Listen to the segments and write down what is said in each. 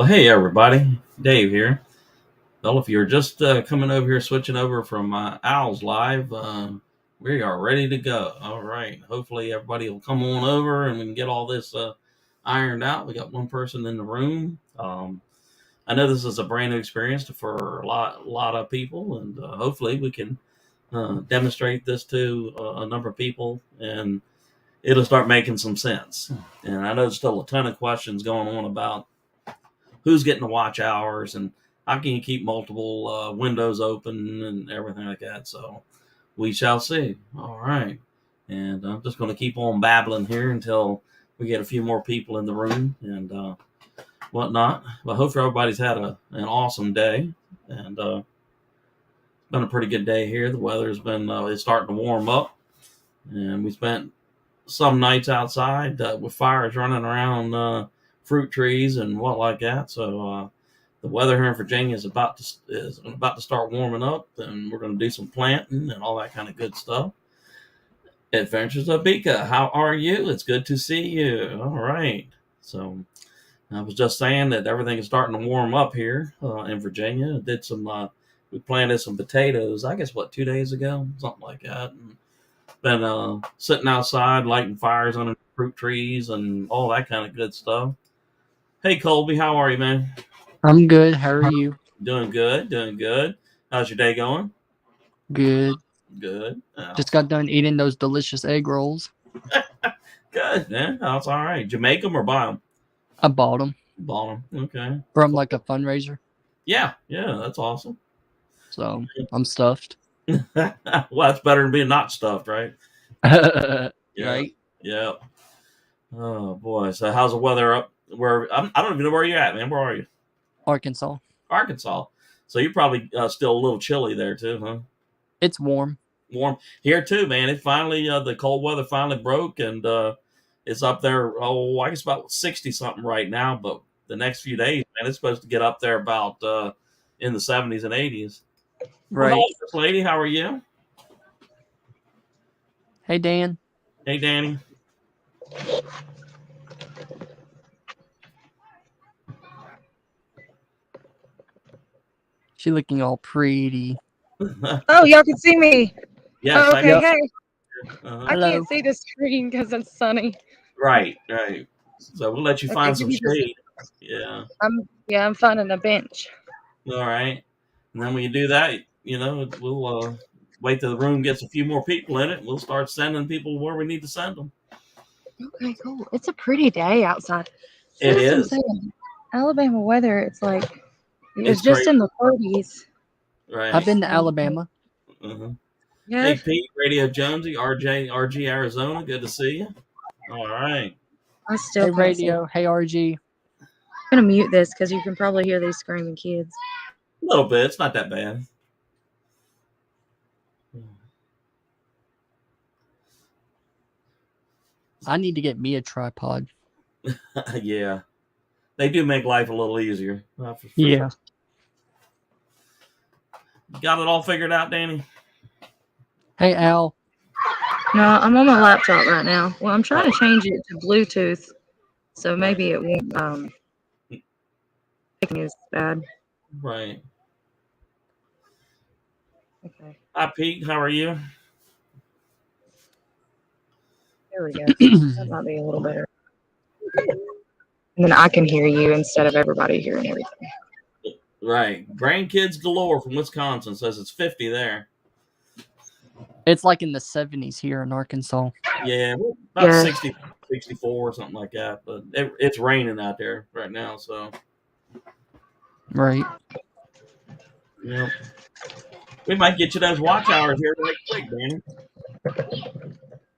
Well, hey everybody, Dave here. Well, if you're just coming over here, switching over from Owl's Live, we are ready to go. All right. Hopefully everybody will come on over and we can get all this ironed out. We got one person in the room. I know this is a brand new experience for a lot of people, and hopefully we can demonstrate this to a number of people, and it'll start making some sense. And I know there's still a ton of questions going on about who's getting the watch hours and how can you keep multiple windows open and everything like that. So we shall see. All right. And I'm just going to keep on babbling here until we get a few more people in the room and whatnot. But hopefully everybody's had an awesome day. And it's been a pretty good day here. The weather's been it's starting to warm up. And we spent some nights outside with fires running around fruit trees and what like that. So the weather here in Virginia is about to start warming up, and we're going to do some planting and all that kind of good stuff. Adventures of Bika, how are you? It's good to see you. All right. So I was just saying that everything is starting to warm up here in Virginia. We planted some potatoes, I guess, 2 days ago, something like that. And been sitting outside lighting fires under fruit trees and all that kind of good stuff. Hey, Colby, how are you, man? I'm good. How are you? Doing good, doing good. How's your day going? Good. Good. Just got done eating those delicious egg rolls. Good, man. That's all right. Did you make them or buy them? I bought them. Bought them. Okay. From like a fundraiser. Yeah, that's awesome. So I'm stuffed. Well, that's better than being not stuffed, right? Right? Yeah. Oh boy. So how's the weather up where I don't even know where you're at, man. Where are you? Arkansas. Arkansas. So you're probably still a little chilly there too, huh? It's warm. Warm here too, man. It finally the cold weather finally broke, and it's up there. Oh, I guess about 60 something right now. But the next few days, man, it's supposed to get up there about in the 70s and 80s. Right. Well, hello, lady. How are you? Hey, Dan. Hey, Danny. She looking all pretty. Oh, y'all can see me. Yes. Oh, okay. Yep. Hey. Uh-huh. I can't see the screen because it's sunny. Right. So we'll let you find some shade. Yeah. I'm finding a bench. All right. And then when you do that, we'll wait till the room gets a few more people in it. We'll start sending people where we need to send them. Okay, cool. It's a pretty day outside. It is. Alabama weather, it's like It's just crazy. in the 40s. Right. I've been to Alabama. Uh-huh. Yeah. Hey, Pete, Radio Jonesy, RG, Arizona. Good to see you. All right. I still Hey, can't radio. Hey, RG. I'm going to mute this because you can probably hear these screaming kids. A little bit. It's not that bad. I need to get me a tripod. Yeah. They do make life a little easier. Yeah. Got it all figured out, Danny? Hey, Al. No, I'm on my laptop right now. Well, I'm trying to change it to Bluetooth, so maybe it won't make me as bad. Right. Okay. Hi, Pete. How are you? There we go. That might be a little better. And then I can hear you instead of everybody hearing everything. Right. Grandkids galore from Wisconsin says it's 50 there. It's like in the 70s here in Arkansas. Yeah, about 60, 64 or something like that. But it's raining out there right now, so. Right. Yeah. We might get you those watch hours here right quick, Danny.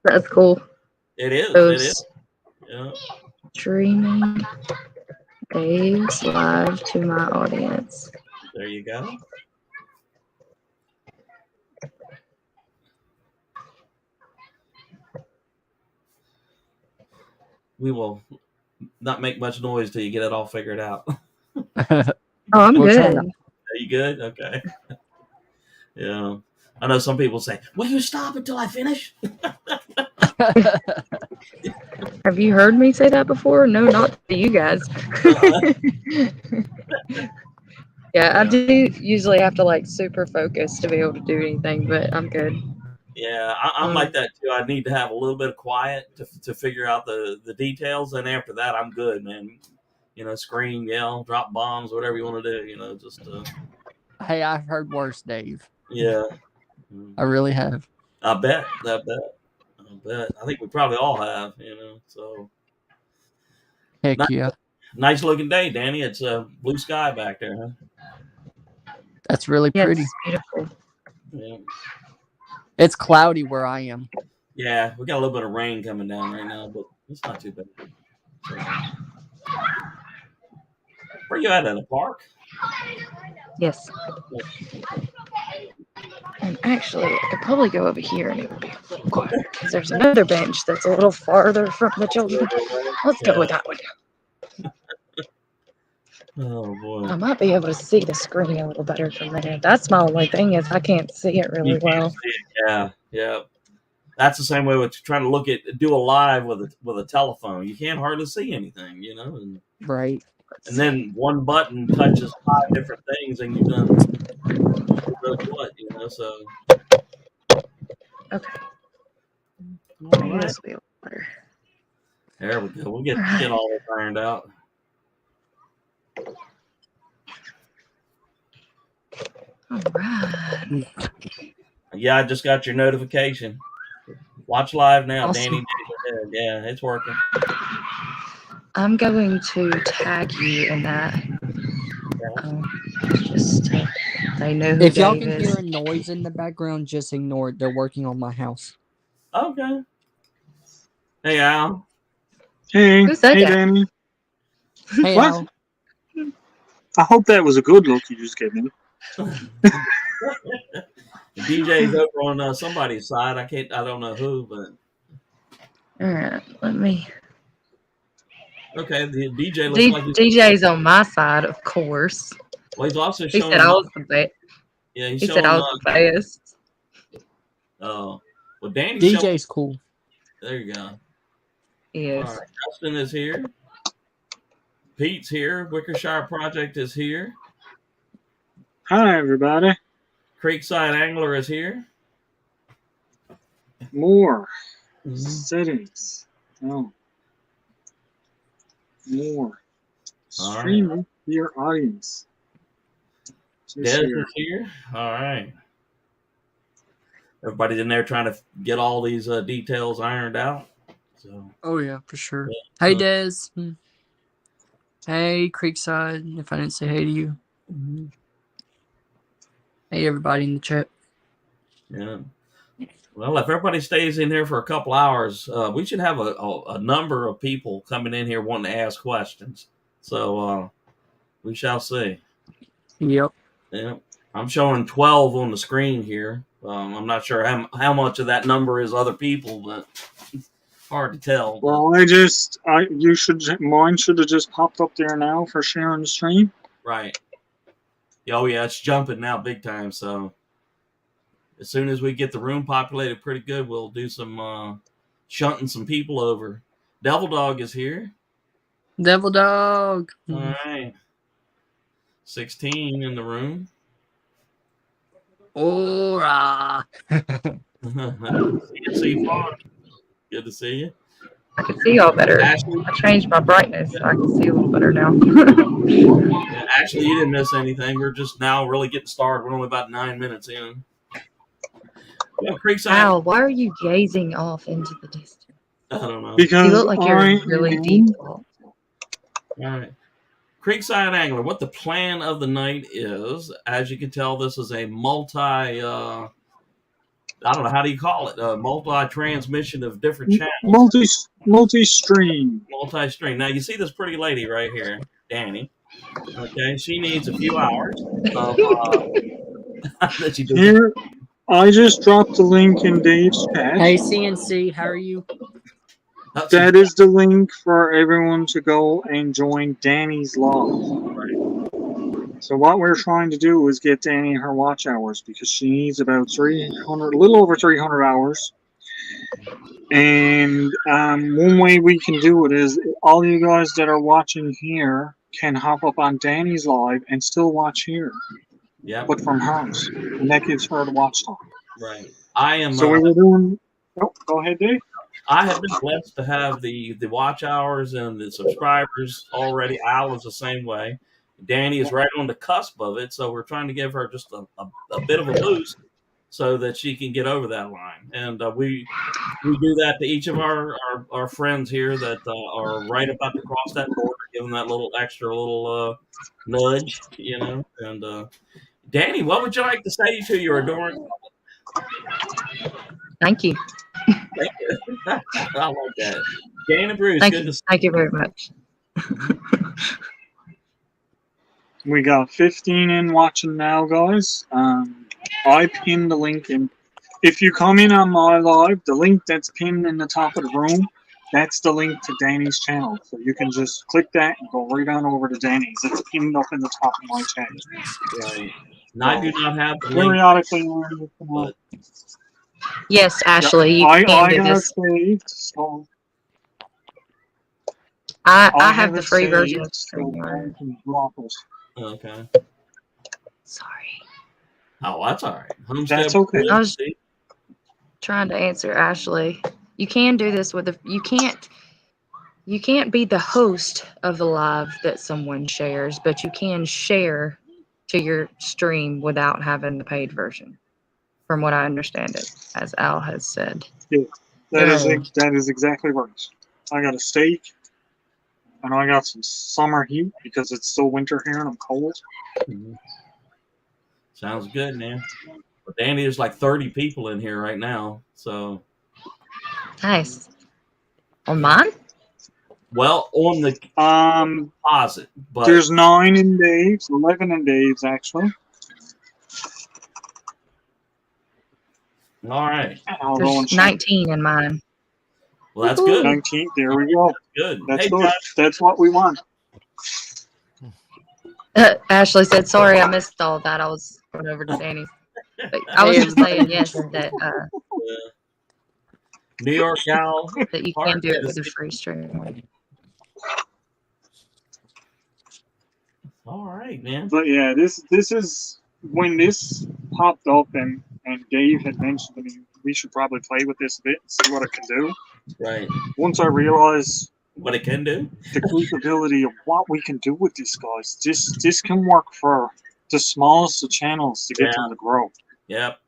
That's cool. It is. Yeah. Streaming Dave's live to my audience. There you go. We will not make much noise till you get it all figured out. Oh, I'm good. Are you good? Okay. Yeah. I know some people say, will you stop until I finish? Have you heard me say that before? No, not to you guys. Yeah, I do usually have to like super focus to be able to do anything, but I'm good. Yeah, I'm like that too. I need to have a little bit of quiet to figure out the details, and after that, I'm good, man. Scream, yell, drop bombs, whatever you want to do. Just Hey, I've heard worse, Dave. yeah. I really have. I bet. I think we probably all have. So Heck nice, yeah. nice looking day, Danny. It's blue sky back there, huh? That's really Yeah, pretty. it's beautiful. Yeah. It's cloudy where I am. Yeah, we got a little bit of rain coming down right now, but it's not too bad. So, where you at in the park? Yes. And actually, I could probably go over here and it would be a little quieter because there's another bench that's a little farther from the children. Let's go with that one. Oh boy. I might be able to see the screen a little better from there. That's my only thing is I can't see it really well. See it. Yeah. That's the same way with trying to do a live with a telephone. You can't hardly see anything, and, Right. and then one button touches 5 different things, and you've done what, So Okay. all right. This will be a little better. There we go. We'll get all this ironed out. All right. Yeah, I just got your notification. Watch live now, Awesome. Danny. Yeah, it's working. I'm going to tag you in that. Just so they know who If y'all Dave can is. hear a noise in the background, just ignore it. They're working on my house. Okay. Hey, Al. Hey, Who said hey, that? Danny. Hey, What? Al. I hope that was a good look you just gave me. The DJ's over on somebody's side. I don't know who, but All right, let me. okay. The DJ looks like DJ's on my side, of course. Well, he's also He showing. said I was the best. Yeah, he's He showing. said I was the best. Well, Danny's DJ's showing. cool. There you go. He is. All right, Justin is here. Pete's here. Wickershire Project is here. Hi, everybody. Creekside Angler is here. More Mhm. settings. Oh. More. All Streaming your audience. Just Des here. is here. All right. Everybody's in there trying to get all these details ironed out. So. Oh, yeah, for sure. Yeah. Hey, Des. Hey, Creekside, if I didn't say hey to you. Mm-hmm. Hey, everybody in the chat. Yeah. Well, if everybody stays in here for a couple hours, we should have a number of people coming in here wanting to ask questions. So we shall see. Yep. Yeah. I'm showing 12 on the screen here. I'm not sure how much of that number is other people, but it's hard to tell. Well, mine should have just popped up there now for sharing the stream. Right. Oh, yeah, it's jumping now big time. So as soon as we get the room populated pretty good, we'll do some shunting some people over. Devil Dog is here. Devil Dog. All right. 16 in the room. Ora. CNC Fawn. Good to see you. I can see y'all better. Ashley, I changed my brightness so I can see a little better now. yeah, Ashley, you didn't miss anything. We're just now really getting started. We're only about 9 minutes in. Yeah, Creekside. Al, why are you gazing off into the distance? I don't know. Because You look like you're in really deep thought. All right. Creekside Angler, what the plan of the night is, as you can tell, this is a I don't know, how do you call it? Multi-transmission of different channels. Multi-stream. Multi-stream. Now, you see this pretty lady right here, Danny. Okay, she needs a few hours of that she does. Here, I just dropped the link in Dave's chat. Hey, CNC, how are you? That is the link for everyone to go and join Danny's live. So what we're trying to do is get Danny her watch hours because she needs about a little over 300 hours And one way we can do it is all you guys that are watching here can hop up on Danny's live and still watch here, Yep. but from hers, and that gives her the watch time. Right. I am. So we were doing. Oh, go ahead, Dave. I have been blessed to have the watch hours and the subscribers already. Al is the same way. Danny is right on the cusp of it, so we're trying to give her just a bit of a boost so that she can get over that line. And we do that to each of our friends here that are right about to cross that border, give them that little extra little nudge, you know. And Danny, what would you like to say to your adoring public? Thank you. Thank you. I like that. Dana Bruce, Thank good you. to see Thank you very much. We got 15 in watching now, guys. I pinned the link in. If you come in on my live, the link that's pinned in the top of the room, that's the link to Danny's channel. So you can just click that and go right on over to Danny's. It's pinned up in the top of my channel. Right. And I do not have the link. Periodically, But Yes, Ashley, you I can do got it this. saved, so I have the it free saved, version of so Streamyard. I can drop it. okay. Sorry. Oh, that's all right. That's okay. I was trying to answer Ashley. You can do this with you can't be the host of the live that someone shares, but you can share to your stream without having the paid version, from what I understand it, as Al has said. Yeah, that Yeah. is exactly right. I got a steak, and I got some summer heat because it's still winter here and I'm cold. Mhm. Sounds good, man. But Danny, there's like 30 people in here right now. So, Nice. On mine? well, on the composite, but There's 9 in Dave's, 11 in Dave's actually. all right. I'll go and There's check. 19 in mine. Well, that's good. 19. There we go. Good. That's Hey, good. Josh, That's what we want. Ashley said, "Sorry, I missed all that. I was going over to Danny's." But I was just saying, yes, that New York gal. that you can do it with a free stream. All right, man. But yeah, this is when this popped up and Dave had mentioned to me we should probably play with this a bit and see what it can do. Right. Once I realized What it can do. the capability of what we can do with these guys, this can work for the smallest of channels to get them to grow. Yep.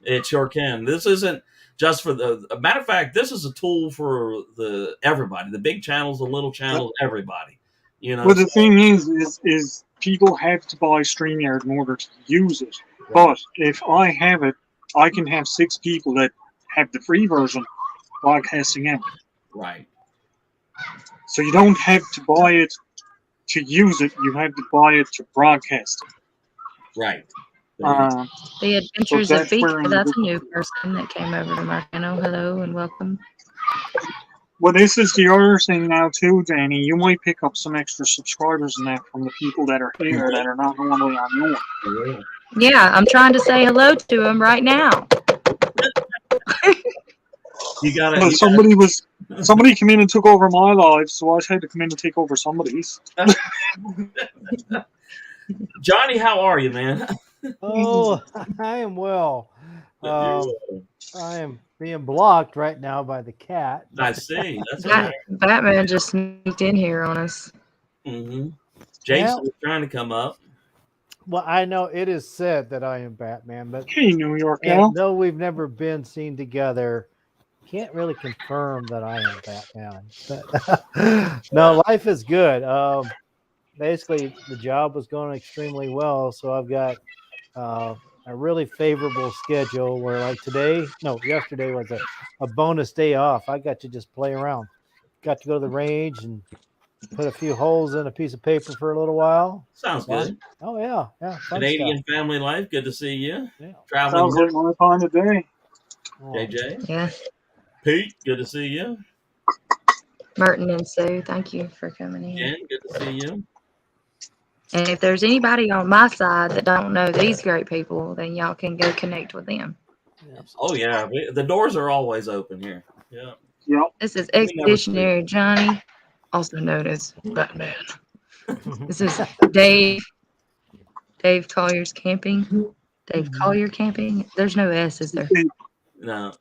It sure can. This isn't just for a matter of fact, this is a tool for everybody. The big channels, the little channels, everybody. You know. Well, the thing is people have to buy StreamYard in order to use it. Right. But if I have it, I can have 6 people that have the free version broadcasting out. Right. So you don't have to buy it to use it. You have to buy it to broadcast it. Right. The Adventures So of that's Feet. where- That's a new person that came over to Marcano. Hello and welcome. Well, this is the other thing now too, Danny. You might pick up some extra subscribers and that from the people that are here that are not normally on yours. Yeah, I'm trying to say hello to him right now. You got But somebody came in and took over my life, so I had to come in and take over somebody's. Johnny, how are you, man? Oh, I am well. I am being blocked right now by the cat. I see. That's right. Batman just sneaked in here on us. Mm-hmm. Jason was trying to come up. Well, I know it is said that I am Batman, but Hey, New York gal. though we've never been seen together, can't really confirm that I am Batman. But, no, life is good. Basically, the job was going extremely well, so I've got a really favorable schedule where, like yesterday was a bonus day off. I got to just play around. Got to go to the range and put a few holes in a piece of paper for a little while. Sounds good. Oh yeah, fun Canadian stuff. family life. Good to see you. Yeah. Traveling. Sounds like my time of day. Oh. JJ. Yeah. Pete. Good to see you. Merton and Sue, thank you for coming in. Jen. Good to see you. And if there's anybody on my side that don't know these great people, then y'all can go connect with them. Oh yeah, the doors are always open here. Yeah. Yep. This is We never Expeditionary Johnny, also known as Batman. This is Dave. Dave Collier's Camping. Dave Collier Camping. There's no S, is there? No.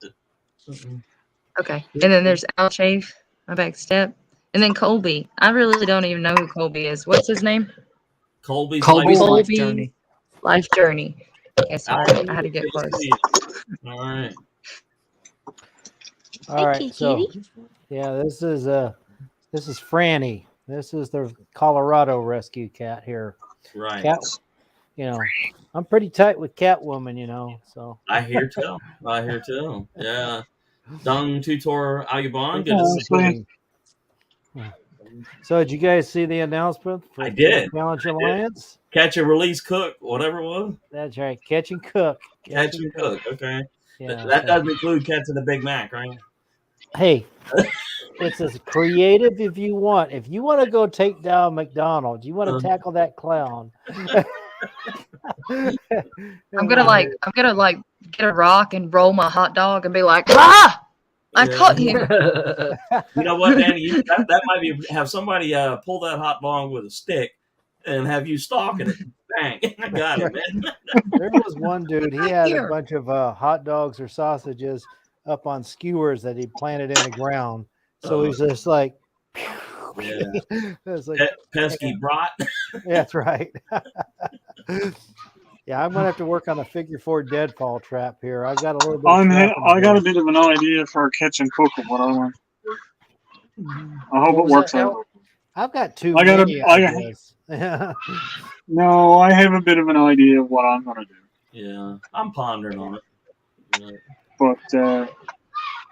Okay. And then there's Al Chafe, my back step. And then Colby. I really don't even know who Colby is. What's his name? Colby's Colby's like, life Colby. journey. Life Journey. Okay, sorry. I had to get close. All right. All right. So yeah, this is Franny. This is the Colorado rescue cat here. Right. Cat, you know, I'm pretty tight with Catwoman, you know. So I hear tell. Yeah. Dung Tutor Alubon. Good to Oh, see sweet. So did you guys see the announcement for I did. Challenge Alliance? Catch and release, cook, whatever it was. That's right. Catch and cook. Catch and cook. Okay. Yeah. That doesn't include catching the Big Mac, right? Hey, it's as creative if you want. If you want to go take down McDonald's, you want to tackle that clown. I'm gonna get a rock and roll my hot dog and be like, ah! I caught you. You know what, Danny? That might be have somebody pull that hot dog with a stick and have you stalking it. Bang! I got it, man. There was one dude. He had a bunch of hot dogs or sausages up on skewers that he planted in the ground. So he's just like, yeah. It's like Pesky brat. That's right. Yeah, I'm gonna have to work on a figure 4 deadfall trap here. I've got a little bit. I got a bit of an idea for a catch and cook of what I want. I hope it works out. I've got two. No, I have a bit of an idea of what I'm gonna do. Yeah, I'm pondering on it. Yeah. But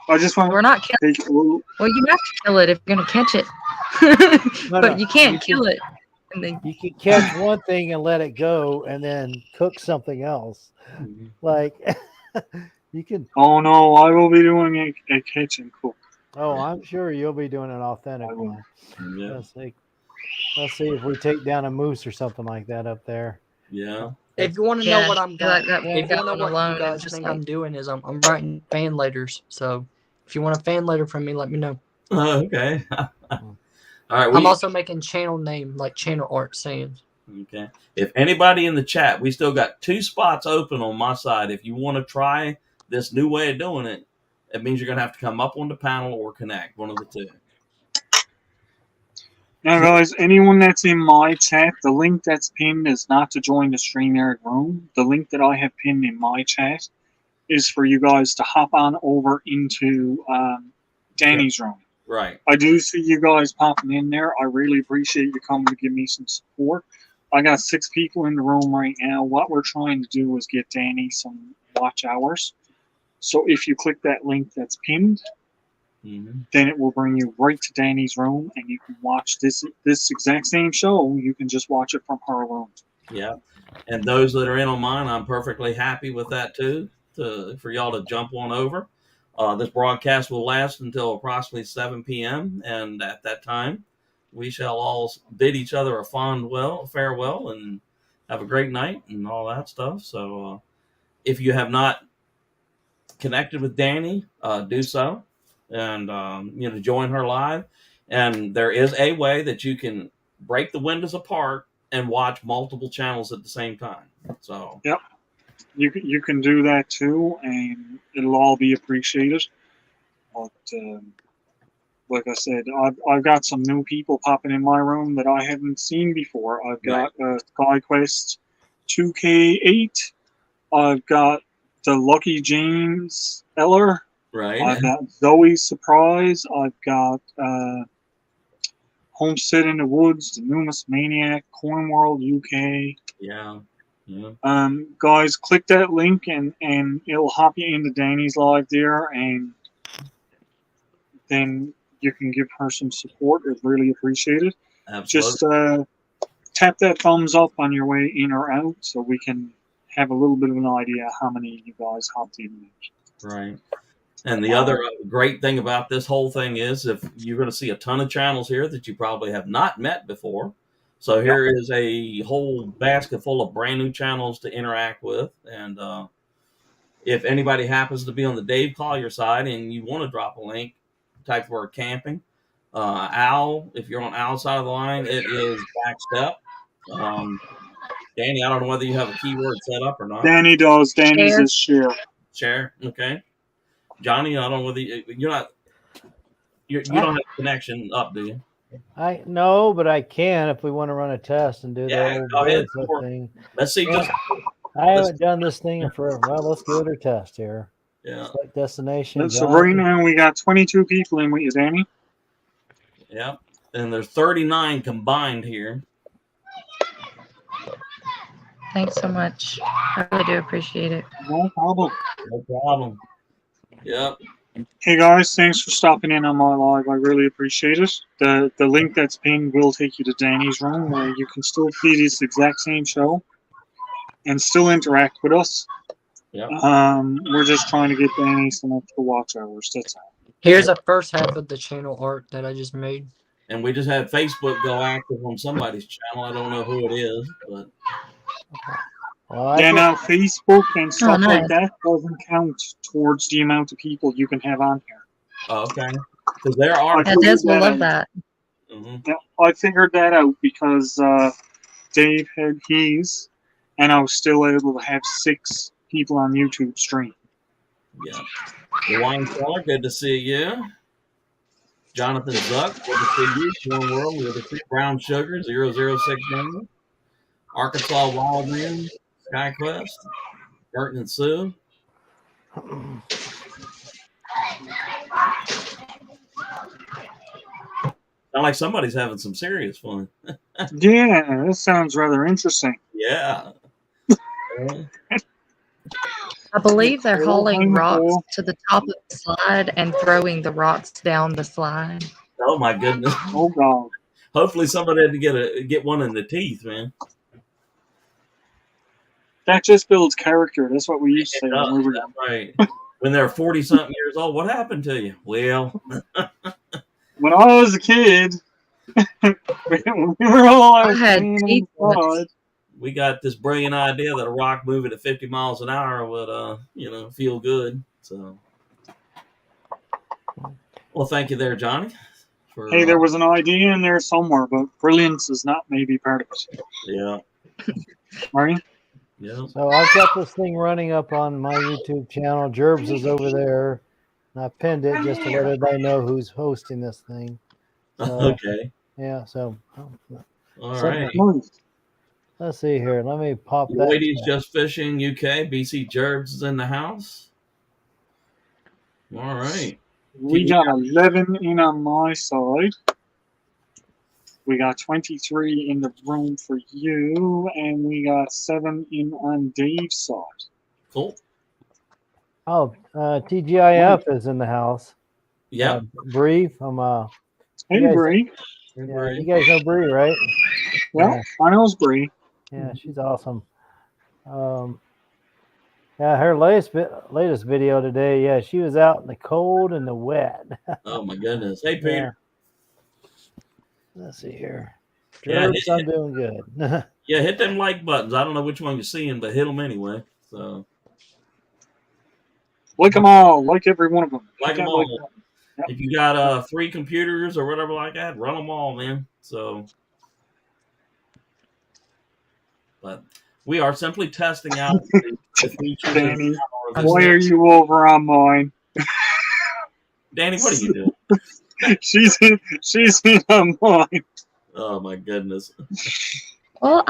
I just want. We're not killing. Well, you have to kill it if you're gonna catch it. But you can't kill it. And then you can catch one thing and let it go, and then cook something else. Like you can. Oh no, I will be doing a catch and cook. Oh, I'm sure you'll be doing an authentic one. Yeah. Let's see if we take down a moose or something like that up there. Yeah. If you want to know what I'm doing, like that one if you want to know what alone, you guys just think like- I'm doing is I'm writing fan letters. So if you want a fan letter from me, let me know. Okay. All right. I'm also making channel name, like channel art saying. Okay. If anybody in the chat, we still got 2 spots open on my side. If you want to try this new way of doing it, it means you're going to have to come up on the panel or connect, one of the two. Now, guys, anyone that's in my chat, the link that's pinned is not to join the Streamyard room. The link that I have pinned in my chat is for you guys to hop on over into Danny's room. Right. I do see you guys popping in there. I really appreciate you coming to give me some support. I got 6 people in the room right now. What we're trying to do is get Danny some watch hours. So if you click that link that's pinned, then it will bring you right to Danny's room, and you can watch this exact same show. You can just watch it from her room. Yeah. And those that are in on mine, I'm perfectly happy with that too, for y'all to jump on over. This broadcast will last until approximately 7 p.m. And at that time, we shall all bid each other a farewell and have a great night and all that stuff. So if you have not connected with Danny, do so and join her live. And there is a way that you can break the windows apart and watch multiple channels at the same time. So yep. You can do that too, and it'll all be appreciated. But like I said, I've got some new people popping in my room that I haven't seen before. I've got SkyQuest 2K8. I've got the Lucky James Eller. Right. I've got Zoe's Surprise. I've got Homestead in the Woods, the Numus Maniac, Corn World UK. Yeah. Guys, click that link and it'll hop you into Danny's live there, and then you can give her some support. It's really appreciated. Absolutely. Just tap that thumbs up on your way in or out so we can have a little bit of an idea how many of you guys hopped in. Right. And the other great thing about this whole thing is if you're going to see a ton of channels here that you probably have not met before. So here is a whole basket full of brand new channels to interact with. And If anybody happens to be on the Dave Collier side and you want to drop a link, type the word camping. Al, if you're on Al's side of the line, it is backstep. Danny, I don't know whether you have a keyword set up or not. Danny does. Danny's Share. is share. Share, okay. Johnny, I don't know whether you don't have a connection up, do you? I know, but I can if we want to run a test and do Yeah, the go old ahead. bird thing. Let's see. Yeah. I haven't done this thing for let's give it a test here. Yeah, Select destination. So Johnny. right now we got 22 people in with you, Danny. yeah. And there's 39 combined here. Thanks so much. I really do appreciate it. No problem. No problem. Yep. Hey guys, thanks for stopping in on my live. I really appreciate it. The link that's pinned will take you to Danny's room where you can still see this exact same show and still interact with us. Yep. We're just trying to get Danny some extra watch hours. That's all. Here's the first half of the channel art that I just made. And we just had Facebook go active on somebody's channel. I don't know who it is, but Well, Yeah, now Facebook and stuff nice. like that doesn't count towards the amount of people you can have on here. okay. Because there are. Yeah, Des will love that. Mhm. Yeah, I figured that out because Dave had his, and I was still able to have 6 people on YouTube stream. Yeah. The wine cellar, good to see you. Jonathan Zuck, good to see you. One World, good to see you. Brown Sugar, 0069. Arkansas Wildman, SkyQuest, Burton and Sue. Sound like somebody's having some serious fun. Yeah, that sounds rather interesting. Yeah. I believe they're Oh, hauling rocks cool. to the top of the slide and throwing the rocks down the slide. Oh my goodness. Oh God. Hopefully somebody had to get one in the teeth, man. That just builds character. That's what we used to say It when does, we were that's right. When they're 40-something years old, what happened to you? Well, When I was a kid, we were all I out had playing teeth outside. we got this brilliant idea that a rock moving at 50 miles an hour would, feel good. So, well, thank you there, Johnny. Hey, there was an idea in there somewhere, but brilliance is not maybe part of it. Yeah. Right? Yeah. So I've got this thing running up on my YouTube channel. Gerbs is over there. And I pinned it just to let everybody know who's hosting this thing. So, Okay. yeah, so All So- right. Nice. let's see here. Let me pop that. Ladies Just Fishing UK, BC Gerbs is in the house. All right. We got 11 in on my side. We got 23 in the room for you, and we got 7 in on Dave's side. Cool. Oh, TGIF is in the house. Yeah. Bree from Hey, guys- Bree. yeah, you guys know Bree, right? Yeah, I know Bree. Yeah, she's awesome. Yeah, her latest video today. Yeah, she was out in the cold and the wet. Oh my goodness. Hey, Peter. Let's see here. Yeah, Gerbs, I'm doing good. Yeah, hit them like buttons. I don't know which one you're seeing, but hit them anyway. So, Like them all. Like every one of them. like them That all. like- Yep. If you got 3 computers or whatever like that, run them all, man. So, but we are simply testing out the features. Danny, of this why thing. are you over on mine? Danny, what are you doing? She's in on mine. Oh my goodness. Well,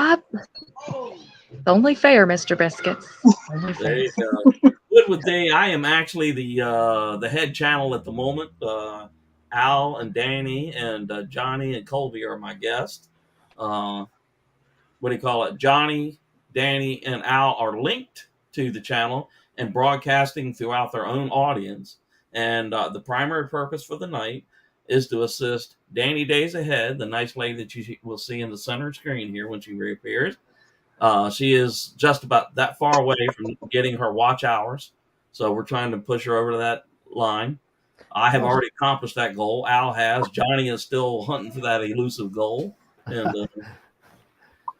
only fair, Mr. Biscuits. Only There fair. you go. Good with Danny. I am actually the head channel at the moment. Al and Danny and Johnny and Colby are my guests. What do you call it? Johnny, Danny, and Al are linked to the channel and broadcasting throughout their own audience. And the primary purpose for the night is to assist Danny Days Ahead, the nice lady that you will see in the center screen here when she reappears. She is just about that far away from getting her watch hours. So we're trying to push her over to that line. I have already accomplished that goal. Al has. Johnny is still hunting for that elusive goal. And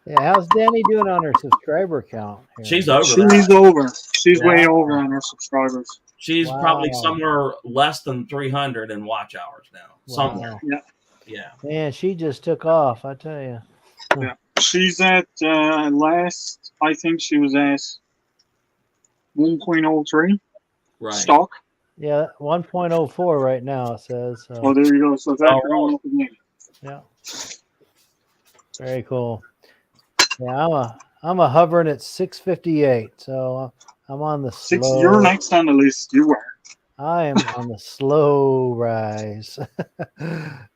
Yeah, how's Danny doing on her subscriber count? Here? She's over She's that. over. She's way Yeah. over on her subscribers. She's probably Wow. somewhere less than 300 in watch hours now. Somewhere. Wow. Yeah. Man, she just took off, I tell you. Yeah. She's at last. I think she was at 1.03 Right. stock. Yeah, 1.04 right now, it says. So. Oh, there you go. So that's Oh, going up again. Yeah. Very cool. Yeah, I'm a hovering at 658, so I'm on the slow. You're next on the list. You were. I am on the slow rise.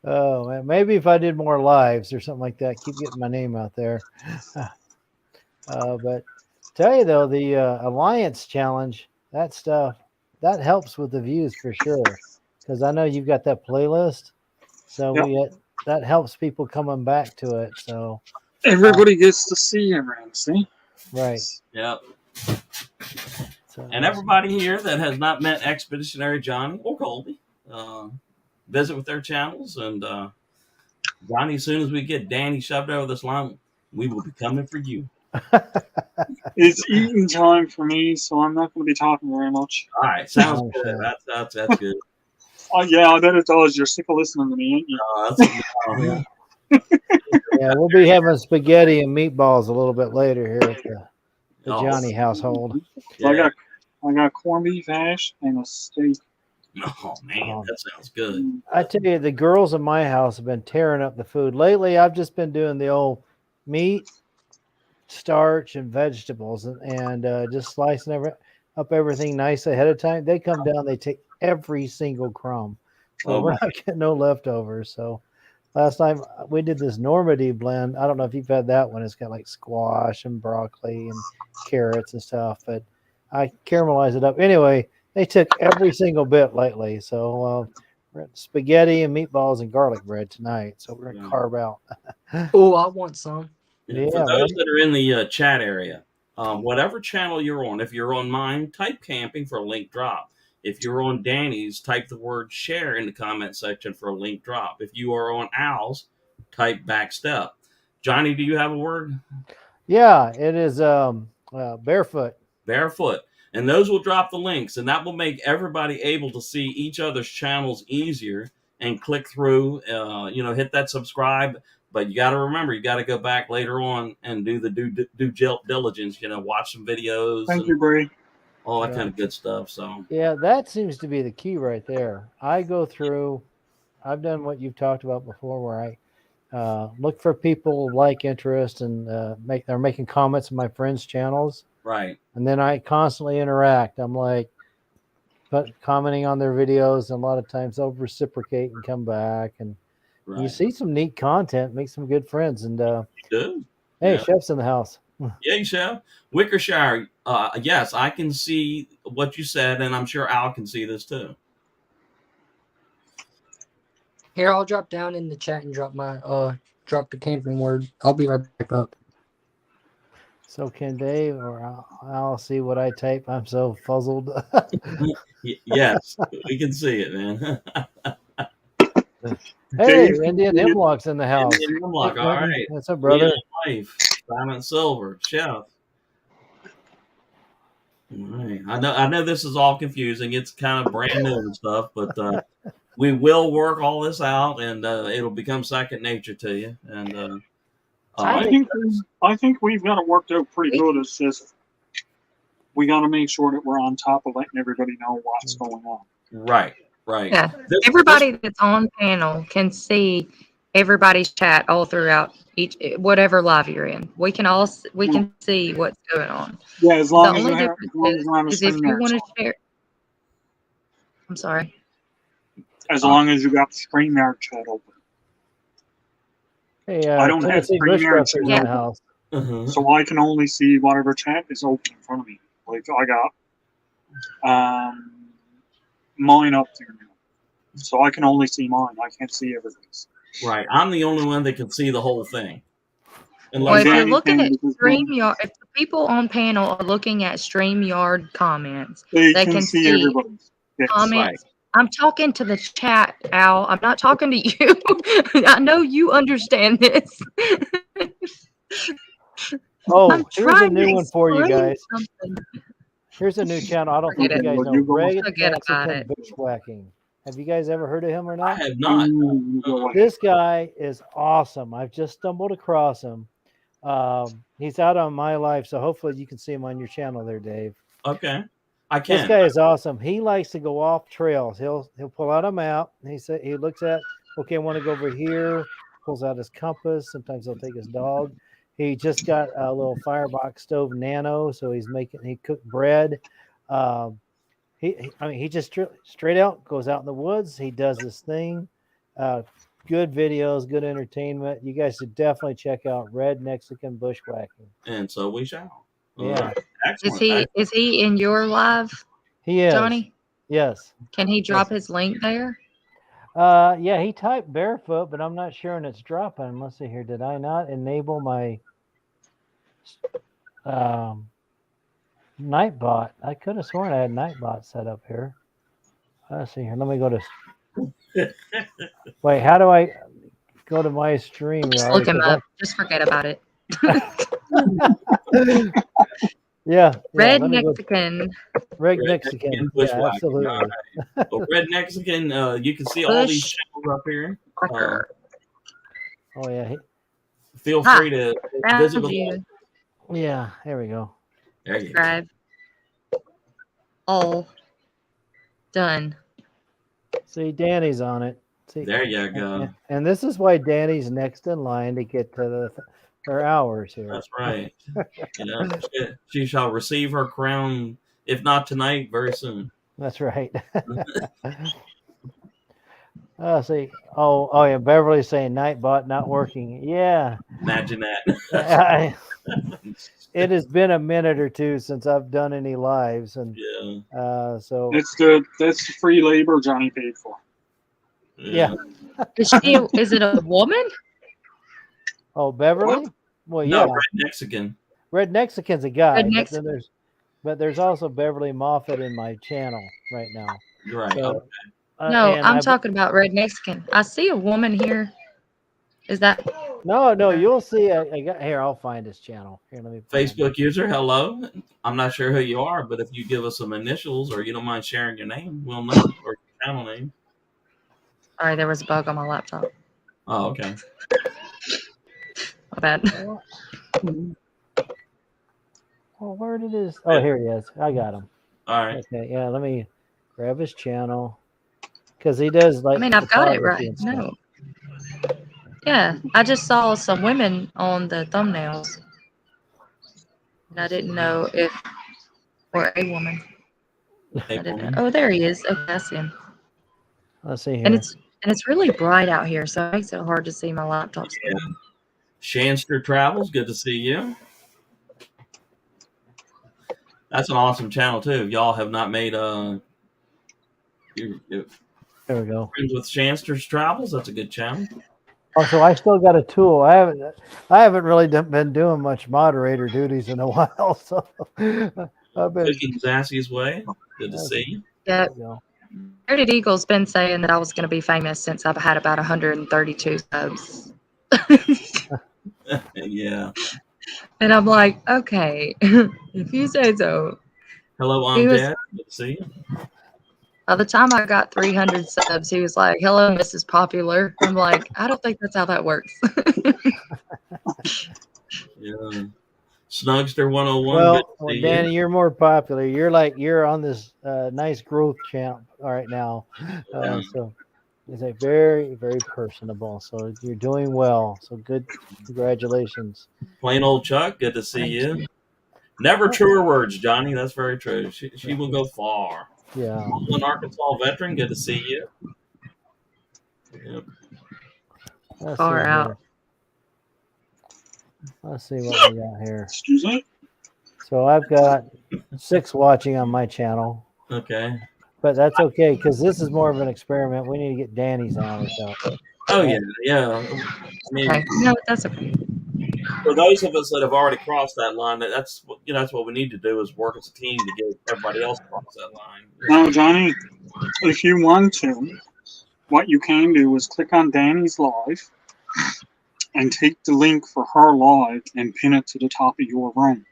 Oh man, maybe if I did more lives or something like that, keep getting my name out there. But tell you though, the Alliance Challenge, that stuff, that helps with the views for sure. Because I know you've got that playlist, so Yep. that helps people coming back to it. So Everybody gets to see everything. See. right. Yep. So, And everybody here that has not met Expeditionary Johnny or Colby, visit with their channels. And Johnny, as soon as we get Danny shoved over this line, we will be coming for you. It's eating time for me, so I'm not going to be talking very much. All right, sounds Oh, good. sure. That's good. Yeah, I bet it does. You're sick of listening to me, ain't you? Yeah. yeah, we'll be having spaghetti and meatballs a little bit later here at the Oh, Johnny household. yeah. I got corned beef hash and a steak. Oh man, that sounds good. I tell you, the girls in my house have been tearing up the food. Lately, I've just been doing the old meat, starch, and vegetables and just slicing up everything nice ahead of time. They come down, they take every single crumb. So we're not getting no leftovers. So last time we did this Normandy blend. I don't know if you've had that one. It's got like squash and broccoli and carrots and stuff, but I caramelize it up. Anyway, they took every single bit lately. So we're at spaghetti and meatballs and garlic bread tonight. So we're going to carve out. Oh, I want some. Yeah, For those that are in the chat area, whatever channel you're on, if you're on mine, type camping for a link drop. If you're on Danny's, type the word share in the comment section for a link drop. If you are on Al's, type backstep. Johnny, do you have a word? Yeah, it is barefoot. Barefoot. And those will drop the links, and that will make everybody able to see each other's channels easier and click through, hit that subscribe. But you got to remember, you got to go back later on and do the due diligence, watch some videos. Thank you, Bree. All that kind of good stuff. So yeah, that seems to be the key right there. I go through, I've done what you've talked about before, where I look for people like interest and they're making comments on my friends' channels. Right. And then I constantly interact. I'm like commenting on their videos, and a lot of times they'll reciprocate and come back, and you see some neat content, make some good friends. And good. Hey, Chef's in the house. Yeah, Chef. Wickershire, yes, I can see what you said, and I'm sure Al can see this too. Here, I'll drop down in the chat and drop the camping word. I'll be right back up. So can Dave or I'll see what I type. I'm so fuzzled. Yes, we can see it, man. Hey, Indian Hemlock's in the house. Indian Hemlock, all right. That's up, brother. Life, Diamond Silver, Chef. All right. I know this is all confusing. It's kind of brand new and stuff, but we will work all this out, and it'll become second nature to you. And I think we've got it worked out pretty good. It's just we got to make sure that we're on top of letting everybody know what's going on. Right. Yeah, everybody that's on panel can see everybody's chat all throughout whatever live you're in. We can see what's going on. Yeah, as long as the only we're on difference the is if you want to share. I'm sorry. As long as you got the Streamyard chat open. Hey, I don't have StreamYard Streamyard in the house. So I can only see whatever chat is open in front of me. Like I got mine up there now, so I can only see mine. I can't see everybody's. Right, I'm the only one that can see the whole thing. Well, if you're looking at StreamYard, if the people on panel are looking at StreamYard comments, they can see everybody's comments. Right. I'm talking to the chat, Al. I'm not talking to you. I know you understand this. Oh, I'm here's a trying new to one for you explain guys. something. Here's a new channel. I don't think Forget you it. guys know. You go. Red Forget about Mexican it. Bushwhacking. Have you guys ever heard of him or I not? have not. You go. This guy is awesome. I've just stumbled across him. He's out on my life, so hopefully you can see him on your channel there, Dave. Okay, I This can. guy is awesome. He likes to go off trails. He'll pull out a map. And he looks at, okay, I want to go over here. Pulls out his compass. Sometimes he'll take his dog. He just got a little firebox stove nano, so he cooked bread. He just straight out goes out in the woods. He does this thing. Good videos, good entertainment. You guys should definitely check out Red Mexican Bushwhacking. And so we shall. Yeah. Excellent. Is he in your live, He is. Johnny? Yes. Can he drop his link there? Yeah, he typed barefoot, but I'm not sure when it's dropping. Let's see here. Did I not enable my Nightbot? I could have sworn I had Nightbot set up here. Let's see here. Let me go to. Wait, how do I go to my Streamyard? Just look him up. Just forget about it. Yeah. Red let me go- Mexican. Red Mexican. Yeah, Bushwhacking. absolutely. All right. Well, Red Mexican, you can see all these channels up here. Oh yeah. Feel free to visit with you. them. Yeah. There we go. There you go. Subscribe. All done. See, Danny's on it. See, There you go. and this is why Danny's next in line to get to her hours here. That's right. She shall receive her crown, if not tonight, very soon. That's right. See. Oh, yeah. Beverly's saying Nightbot not working. Yeah. Imagine that. It has been a minute or two since I've done any lives, and Yeah. so That's the free labor Johnny paid for. yeah. Is it a woman? Oh, Beverly. Well, No, yeah. Red Mexican. Red Mexican's a guy. Red But Mexican. then there's also Beverly Moffat in my channel right now. Right. So, Okay. No, and I'm talking about Red Mexican. I see a woman here. Is that No, you'll see. Here, I'll find his channel. Here, let me. Facebook user, hello. I'm not sure who you are, but if you give us some initials or you don't mind sharing your name, we'll know, or your channel name. Sorry, there was a bug on my laptop. Oh, okay. My bad. Well, where did his? Oh, here he is. I got him. All right. Okay, yeah. Let me grab his channel because he does like. I mean, I've got it photography right. and stuff. No. Yeah, I just saw some women on the thumbnails. And I didn't know if, or a woman. Hey, I didn't know. woman. Oh, there he is. Okay, I see him. Let's see here. And it's really bright out here, so it makes it hard to see my laptop screen. Yeah. Shanster Travels, good to see you. That's an awesome channel too. If y'all have not made you're There we go. friends with Shanster's Travels, that's a good channel. Oh, so I still got a tool. I haven't really been doing much moderator duties in a while, so I've been. Cooking Zassy's Way, good to see you. Yeah, You know, Bearded Eagle's been saying that I was going to be famous since I've had about 132 subs. Yeah. And I'm like, okay, if you say so. Hello, He was- Dad. Good to see you. By the time I got 300 subs, he was like, hello, Mrs. Popular. I'm like, I don't think that's how that works. Yeah. Snugster 101. well, good to see Danny, you. you're more popular. You're on this nice growth champ right now. Yeah. So it's a very, very personable. So you're doing well. So good. Congratulations. Plain old Chuck, good to see you. Never truer words, Johnny. That's very true. She will go far. Yeah. An Arkansas veteran, good to see you. Yep. Let's Far see out. here. Let's see what we got here. Excuse me? So I've got 6 watching on my channel, Okay. but that's okay because this is more of an experiment. We need to get Danny's hours out. Oh yeah. I mean, Okay. No, that's okay. for those of us that have already crossed that line, that's what we need to do is work as a team to get everybody else across that line. Now, Johnny, if you want to, what you can do is click on Danny's live, and take the link for her live and pin it to the top of your room.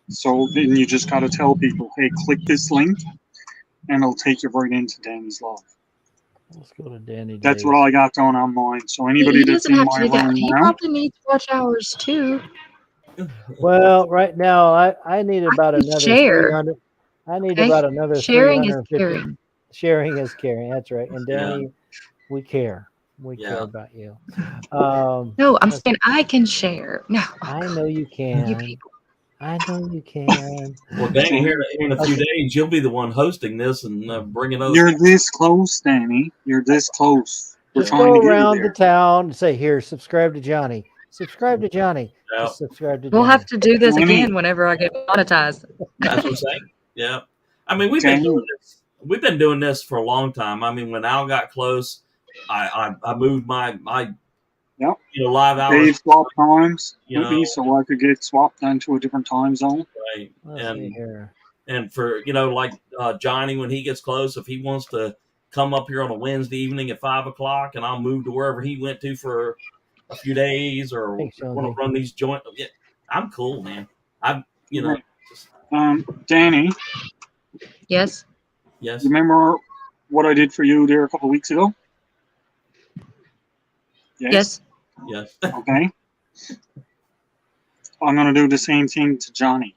So then you just got to tell people, hey, click this link, and it'll take you right into Danny's live. Let's go to Danny. That's Days. what I got going on mine. So He anybody that's doesn't in have my to do that. room He now, probably needs watch hours too. Well, right now I need about can another share. 300. I need Okay? about another Sharing is 350. caring. Sharing is caring. That's right. And Danny, we care. We care about you. No, I'm saying I can share. No, I know you you can. people. I know you can. Well, Danny, here in a few days, you'll be the one hosting this and bringing other. you're this close, Danny. You're this close. We're Just trying go to get you around the there. town and say, "Here, subscribe to Johnny. Subscribe to Johnny. Yeah. Just subscribe to We'll Johnny." have to do this Danny. again whenever I get monetized. That's what I'm saying. Yeah. I mean, we've been doing this. We've been doing this for a long time. I mean, when Al got close, I moved my Yep. live hours. Dave swapped times You with me know. so I could get swapped onto a different time zone. Right. Let's see here. And for like Johnny, when he gets close, if he wants to come up here on a Wednesday evening at 5:00, and I'll move to wherever he went to for a few days, or Thanks, want to Jonesy. run these joint. Yeah, I'm cool, man. I'm just, Danny, Yes. yes. you remember what I did for you there a couple of weeks ago? Yes. Yes. Okay. I'm gonna do the same thing to Johnny.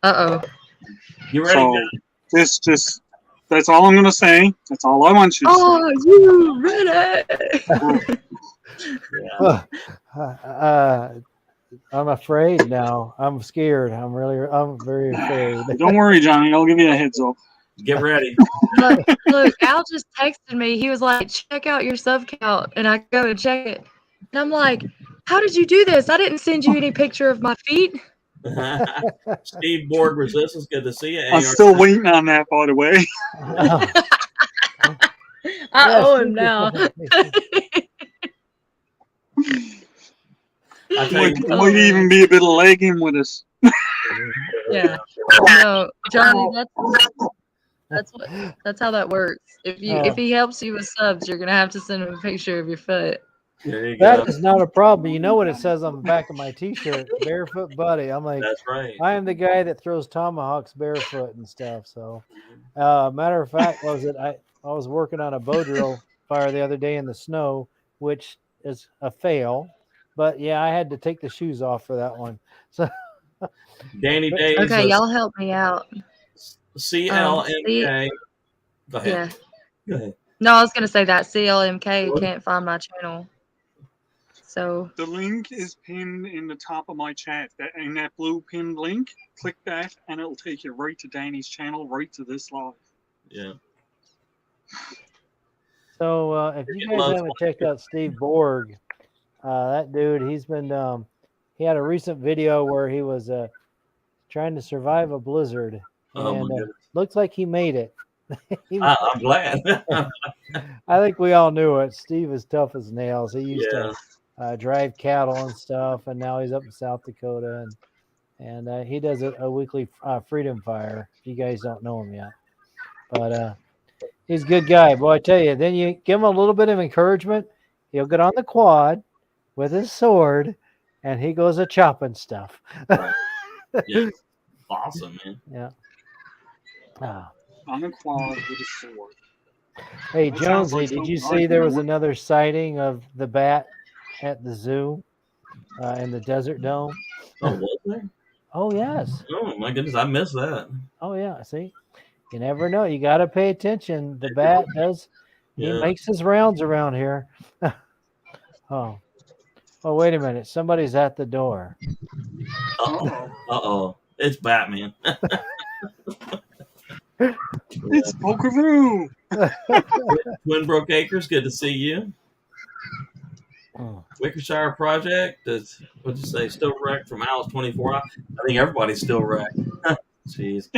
Uh oh. You ready? So Johnny? just that's all I'm gonna say. That's all I want you to Oh, you ready? Yeah. I'm afraid now. I'm scared. I'm very afraid. say. Don't worry, Johnny. I'll give you a heads up. Get ready. Look, Al just texted me. He was like, check out your sub count. And I go and check it. And I'm like, how did you do this? I didn't send you any picture of my feet. Steve Borg Resistance, good to see you. I'm still waiting on that, by the way. I owe him now. I tell you, Might even be a bit of lagging with us. Yeah. No, Johnny, that's how that works. If he helps you with subs, you're gonna have to send him a picture of your foot. there you That go. is not a problem. You know what it says on the back of my T-shirt? Barefoot Buddy. I'm like, That's right. I am the guy that throws tomahawks barefoot and stuff. So, matter of fact, I was working on a bow drill fire the other day in the snow, which is a fail. But yeah, I had to take the shoes off for that one. So, Danny Days. Okay, y'all help me out. CLMK. Go ahead. Yeah. Go ahead. No, I was gonna say that CLMK can't find my channel. So The link is pinned in the top of my chat. In that blue pinned link, click that, and it'll take you right to Danny's channel, right to this live. Yeah. so if you guys haven't checked out Steve Borg, that dude, he's been he had a recent video where he was trying to survive a blizzard, Oh, my and goodness. looks like he made it. I'm glad. I think we all knew it. Steve is tough as nails. He used Yeah. to drive cattle and stuff, and now he's up in South Dakota, and he does a weekly freedom fire. If you guys don't know him yet, but he's a good guy. Boy, I tell you, then you give him a little bit of encouragement, he'll get on the quad with his sword, and he goes a chopping stuff. Yeah. Awesome, man. Yeah. On a quad with a sword. Hey, That sounds Jonesy, like did you something see I there can was work- another sighting of the bat at the zoo in the Desert Dome? Oh, was there? Oh, yes. Oh, my goodness. I missed that. Oh, yeah. See, you never know. You got to pay attention. The bat does, he Yeah. makes his rounds around here. Oh, wait a minute. Somebody's at the door. Uh-oh. It's Batman. It's Pokeroo! Twinbrook Acres, good to see you. Oh. Wickershire Project, what'd you say, still wrecked from Alice 24. I think everybody's still wrecked. Jeez.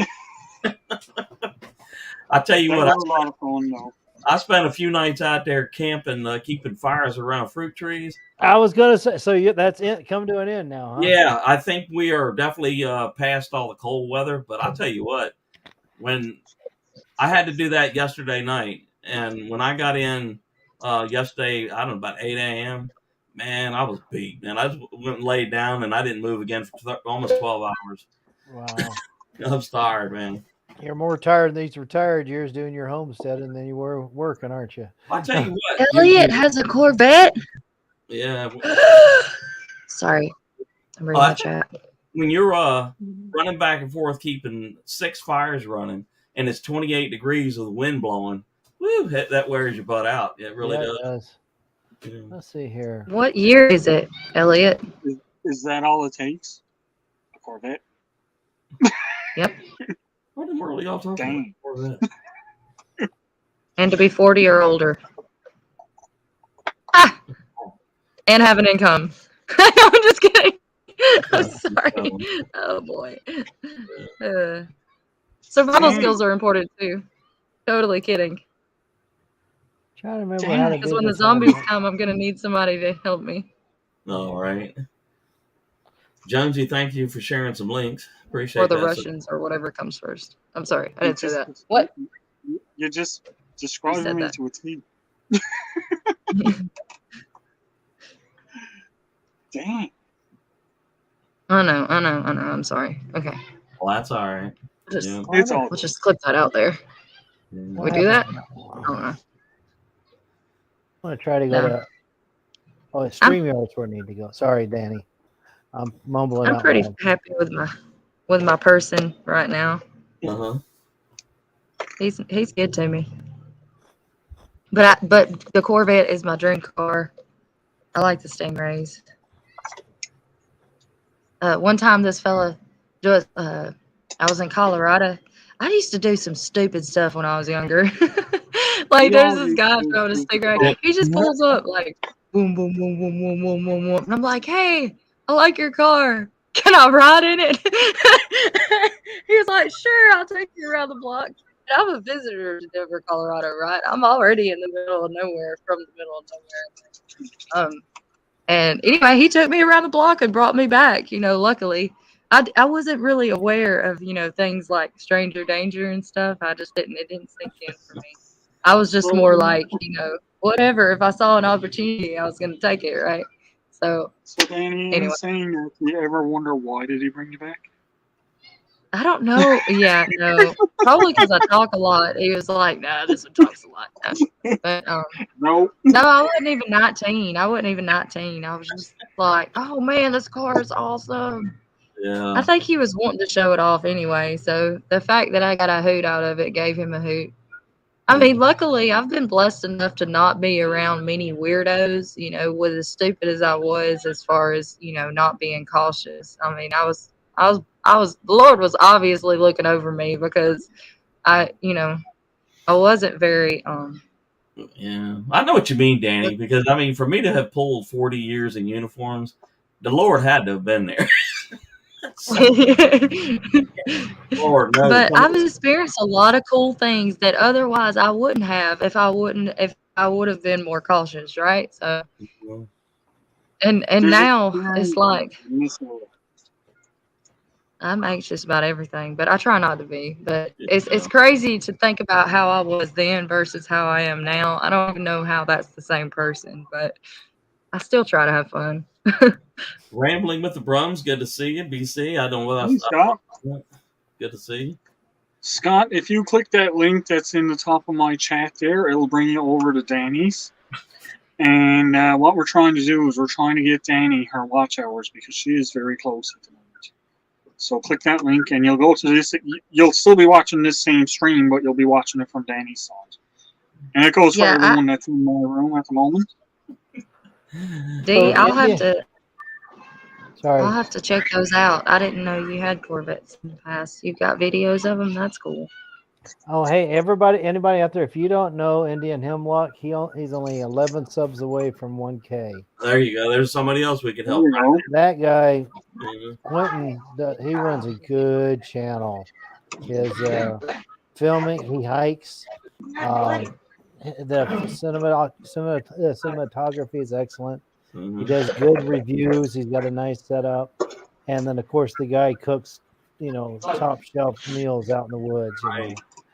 I tell you That what, was a lot of fun, though. I spent a few nights out there camping, keeping fires around fruit trees. I was going to say, so that's it. Come to an end now, huh? Yeah, I think we are definitely past all the cold weather. But I'll tell you what, when I had to do that yesterday night, and when I got in yesterday, I don't know, about 8 a.m., Man, I was beat. Man, I just went and laid down, and I didn't move again for almost 12 hours. Wow. I was tired, man. You're more tired in these retired years doing your homesteading than you were working, aren't you? I tell you what. Elliot has a Corvette. Yeah. Sorry, I'm reading the chat. When you're running back and forth, keeping 6 fires running, and it's 28 degrees with the wind blowing, woo, that wears your butt out. It really does. Yeah. Let's see here. What year is it, Elliot? Is that all it takes? A Corvette? Yep. What in the world are y'all talking about? Corvette? And to be 40 or older. Ah! And have an income. No, I'm just kidding. I'm sorry. Oh, boy. Survival skills are important, too. Totally kidding. Trying to remember how to do Because when the this zombies one. come, I'm going to need somebody to help me. All right. Jonesy, thank you for sharing some links. Appreciate Or the that. Russians or whatever comes first. I'm sorry. I You didn't say that. just- What? You just described said me that. to a T. Dang. I know. I'm sorry. Okay. Well, that's all right. Just, Yeah. It's all Let's just clip that out there. Yeah. We do that? I I don't know. want to try to go No. to. Oh, Streamyard is where I need to go. Sorry, Danny. I'm mumbling. I'm out pretty loud. happy with my person right now. Uh-huh. He's good to me. But the Corvette is my dream car. I like the Stingrays. One time this fella just I was in Colorado. I used to do some stupid stuff when I was younger. Like there's this guy throwing a Stingray. He just pulls up like boom, boom, boom, boom, boom, boom, boom, boom. And I'm like, hey, I like your car. Can I ride in it? He was like, sure, I'll take you around the block. And I'm a visitor to Denver, Colorado, right? I'm already in the middle of nowhere, from the middle of nowhere. And anyway, he took me around the block and brought me back. Luckily, I wasn't really aware of things like stranger danger and stuff. It didn't sink in for me. I was just more like whatever. If I saw an opportunity, I was going to take it, right? So Danny, anyway. saying that, you ever wonder why did he bring you back? I don't know. Yeah, no, probably because I talk a lot. He was like, "Nah, this one talks a lot." No. But No. no, I wasn't even 19. I was just like, "Oh man, this car is awesome." Yeah. I think he was wanting to show it off anyway. So the fact that I got a hoot out of it gave him a hoot. I mean, luckily, I've been blessed enough to not be around many weirdos. With as stupid as I was, as far as not being cautious. I mean, the Lord was obviously looking over me because I wasn't very Yeah. I know what you mean, Danny, because I mean, for me to have pulled 40 years in uniforms, the Lord had to have been there. Lord knows. But I've experienced a lot of cool things that otherwise I wouldn't have if I would have been more cautious, right? So and now it's like I'm anxious about everything, but I try not to be. But it's crazy to think about how I was then versus how I am now. I don't even know how that's the same person, but I still try to have fun. Rambling with the Brums, good to see you, BC. I don't know Hey, Scott. Good to see you. Scott, if you click that link that's in the top of my chat there, it'll bring you over to Danny's. And what we're trying to do is we're trying to get Danny her watch hours because she is very close at the moment. So click that link and you'll go to this. You'll still be watching this same stream, but you'll be watching it from Danny's side. And it goes for everyone that's in my room at the moment. D, I'll have to. Sorry. I'll have to check those out. I didn't know you had Corvettes in the past. You've got videos of them. That's cool. Oh, hey, anybody out there, if you don't know Indian Hemlock, he's only 11 subs away from 1K. There you go. There's somebody else we could help. That guy, Mhm. he runs a good channel. His filming, he hikes. The cinematography is excellent. He does good reviews. He's got a nice setup. And then, of course, the guy cooks, top shelf meals out in the woods. Right.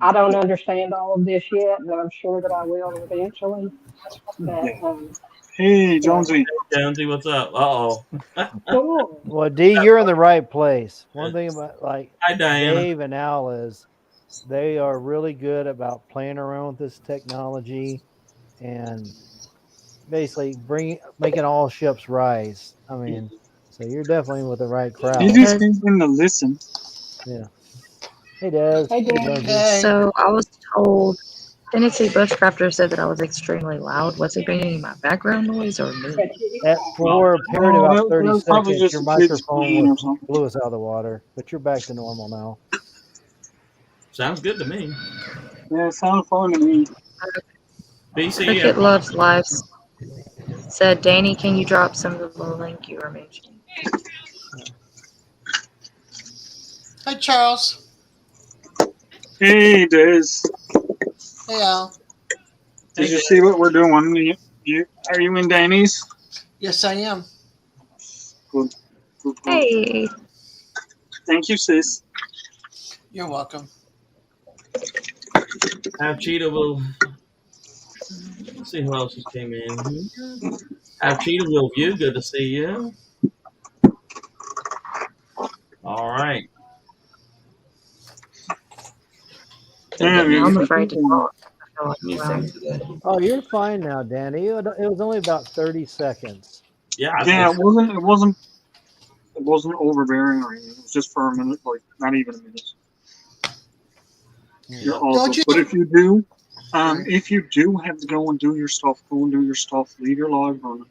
I don't understand all of this yet, and I'm sure that I will eventually. But Yeah. Hey, Jonesy. Jonesy, what's up? Uh-oh. cool. Well, D, you're in the right place. One thing about like Hi, Diana. Dave and Al is they are really good about playing around with this technology and basically making all ships rise. I mean, so you're definitely with the right crowd. He just came in to listen. Yeah. Hey, Des. Hey, Des. Jonesy. Hey. So I was told Tennessee Bushcrafter said that I was extremely loud. Was he bringing my background noise or me? For a period of Oh, about 30 that's probably seconds, just your a kid's microphone playing or something. blew us out of the water, but you're back to normal now. Sounds good to me. Yeah, it sounded fun to me. BC, Cricket Loves Lives said, Danny, can you drop some of the link you were mentioning? Hi, Charles. Hey, Des. Hey, Al. Did you see what we're doing? Are you in Danny's? Yes, I am. Good. Good. Hey. Thank you, sis. You're welcome. have Cheetah will. Let's see who else just came in. Have Cheetah will view. Good to see you. All right. Damn, I'm afraid to talk. I feel like New I'm thing today. Oh, you're fine now, Danny. It was only about 30 seconds. Yeah. Yeah, it wasn't overbearing or anything. It was just for a minute, like not even a minute. You're all Don't good. you- But if you do have to go and do your stuff, go and do your stuff. Leave your live running.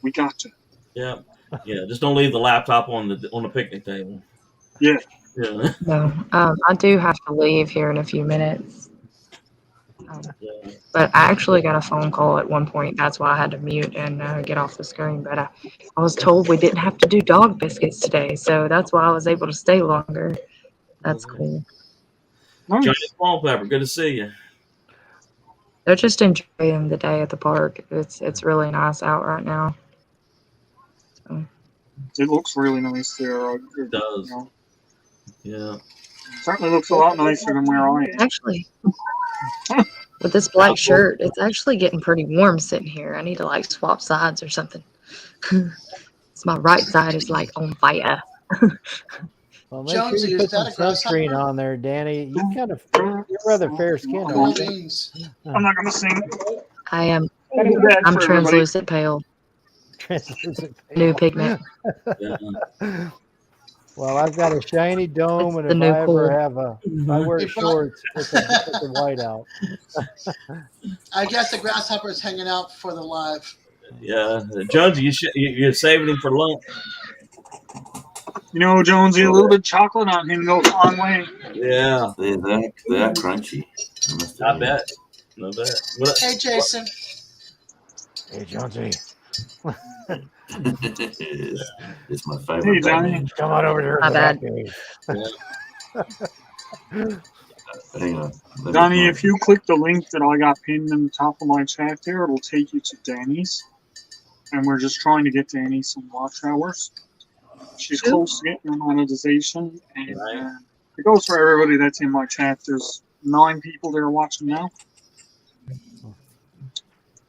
We got you. Yeah. Yeah. Just don't leave the laptop on the picnic table. Yeah. Yeah. No, I do have to leave here in a few minutes. Yeah. But I actually got a phone call at one point. That's why I had to mute and get off the screen. But I was told we didn't have to do dog biscuits today. So that's why I was able to stay longer. That's cool. Nice. Johnny Small Pepper. Good to see you. They're just enjoying the day at the park. It's really nice out right now. So, It looks really nice there. It does. You know, Yeah. certainly looks a lot nicer than where I am. actually, with this black shirt, it's actually getting pretty warm sitting here. I need to like swap sides or something. It's my right side is like on fire. Well, make sure Jonesy, you is put some that a grasshopper? sunscreen on there, Danny. You're rather fair skinned, Cool aren't you? beans. I'm not gonna sing. I am. I'll do that I'm for everybody. translucent pale. Translucent New pale. pigment. Yeah. Well, I've got a shiny dome, It's and the if new I cool. ever if I wear Hey, shorts, it's a white out. I guess the grasshopper is hanging out for the live. Yeah. Jonesy, you're saving him for lunch. You know, Jonesy, a little bit of chocolate on him goes a long way. Yeah. They are crunchy. must I admit. bet. No bet. What, Hey, Jason. Hey, Jonesy, It's my favorite. Hey, Johnny. Batman. come on over here. My bad. Hang on. Let me Donnie, find if you click the link that I got pinned in the top of my chat there, it'll take you to Danny's. And we're just trying to get Danny some watch hours. She's close to getting her monetization. And it goes for everybody that's in my chat. There's 9 people that are watching now.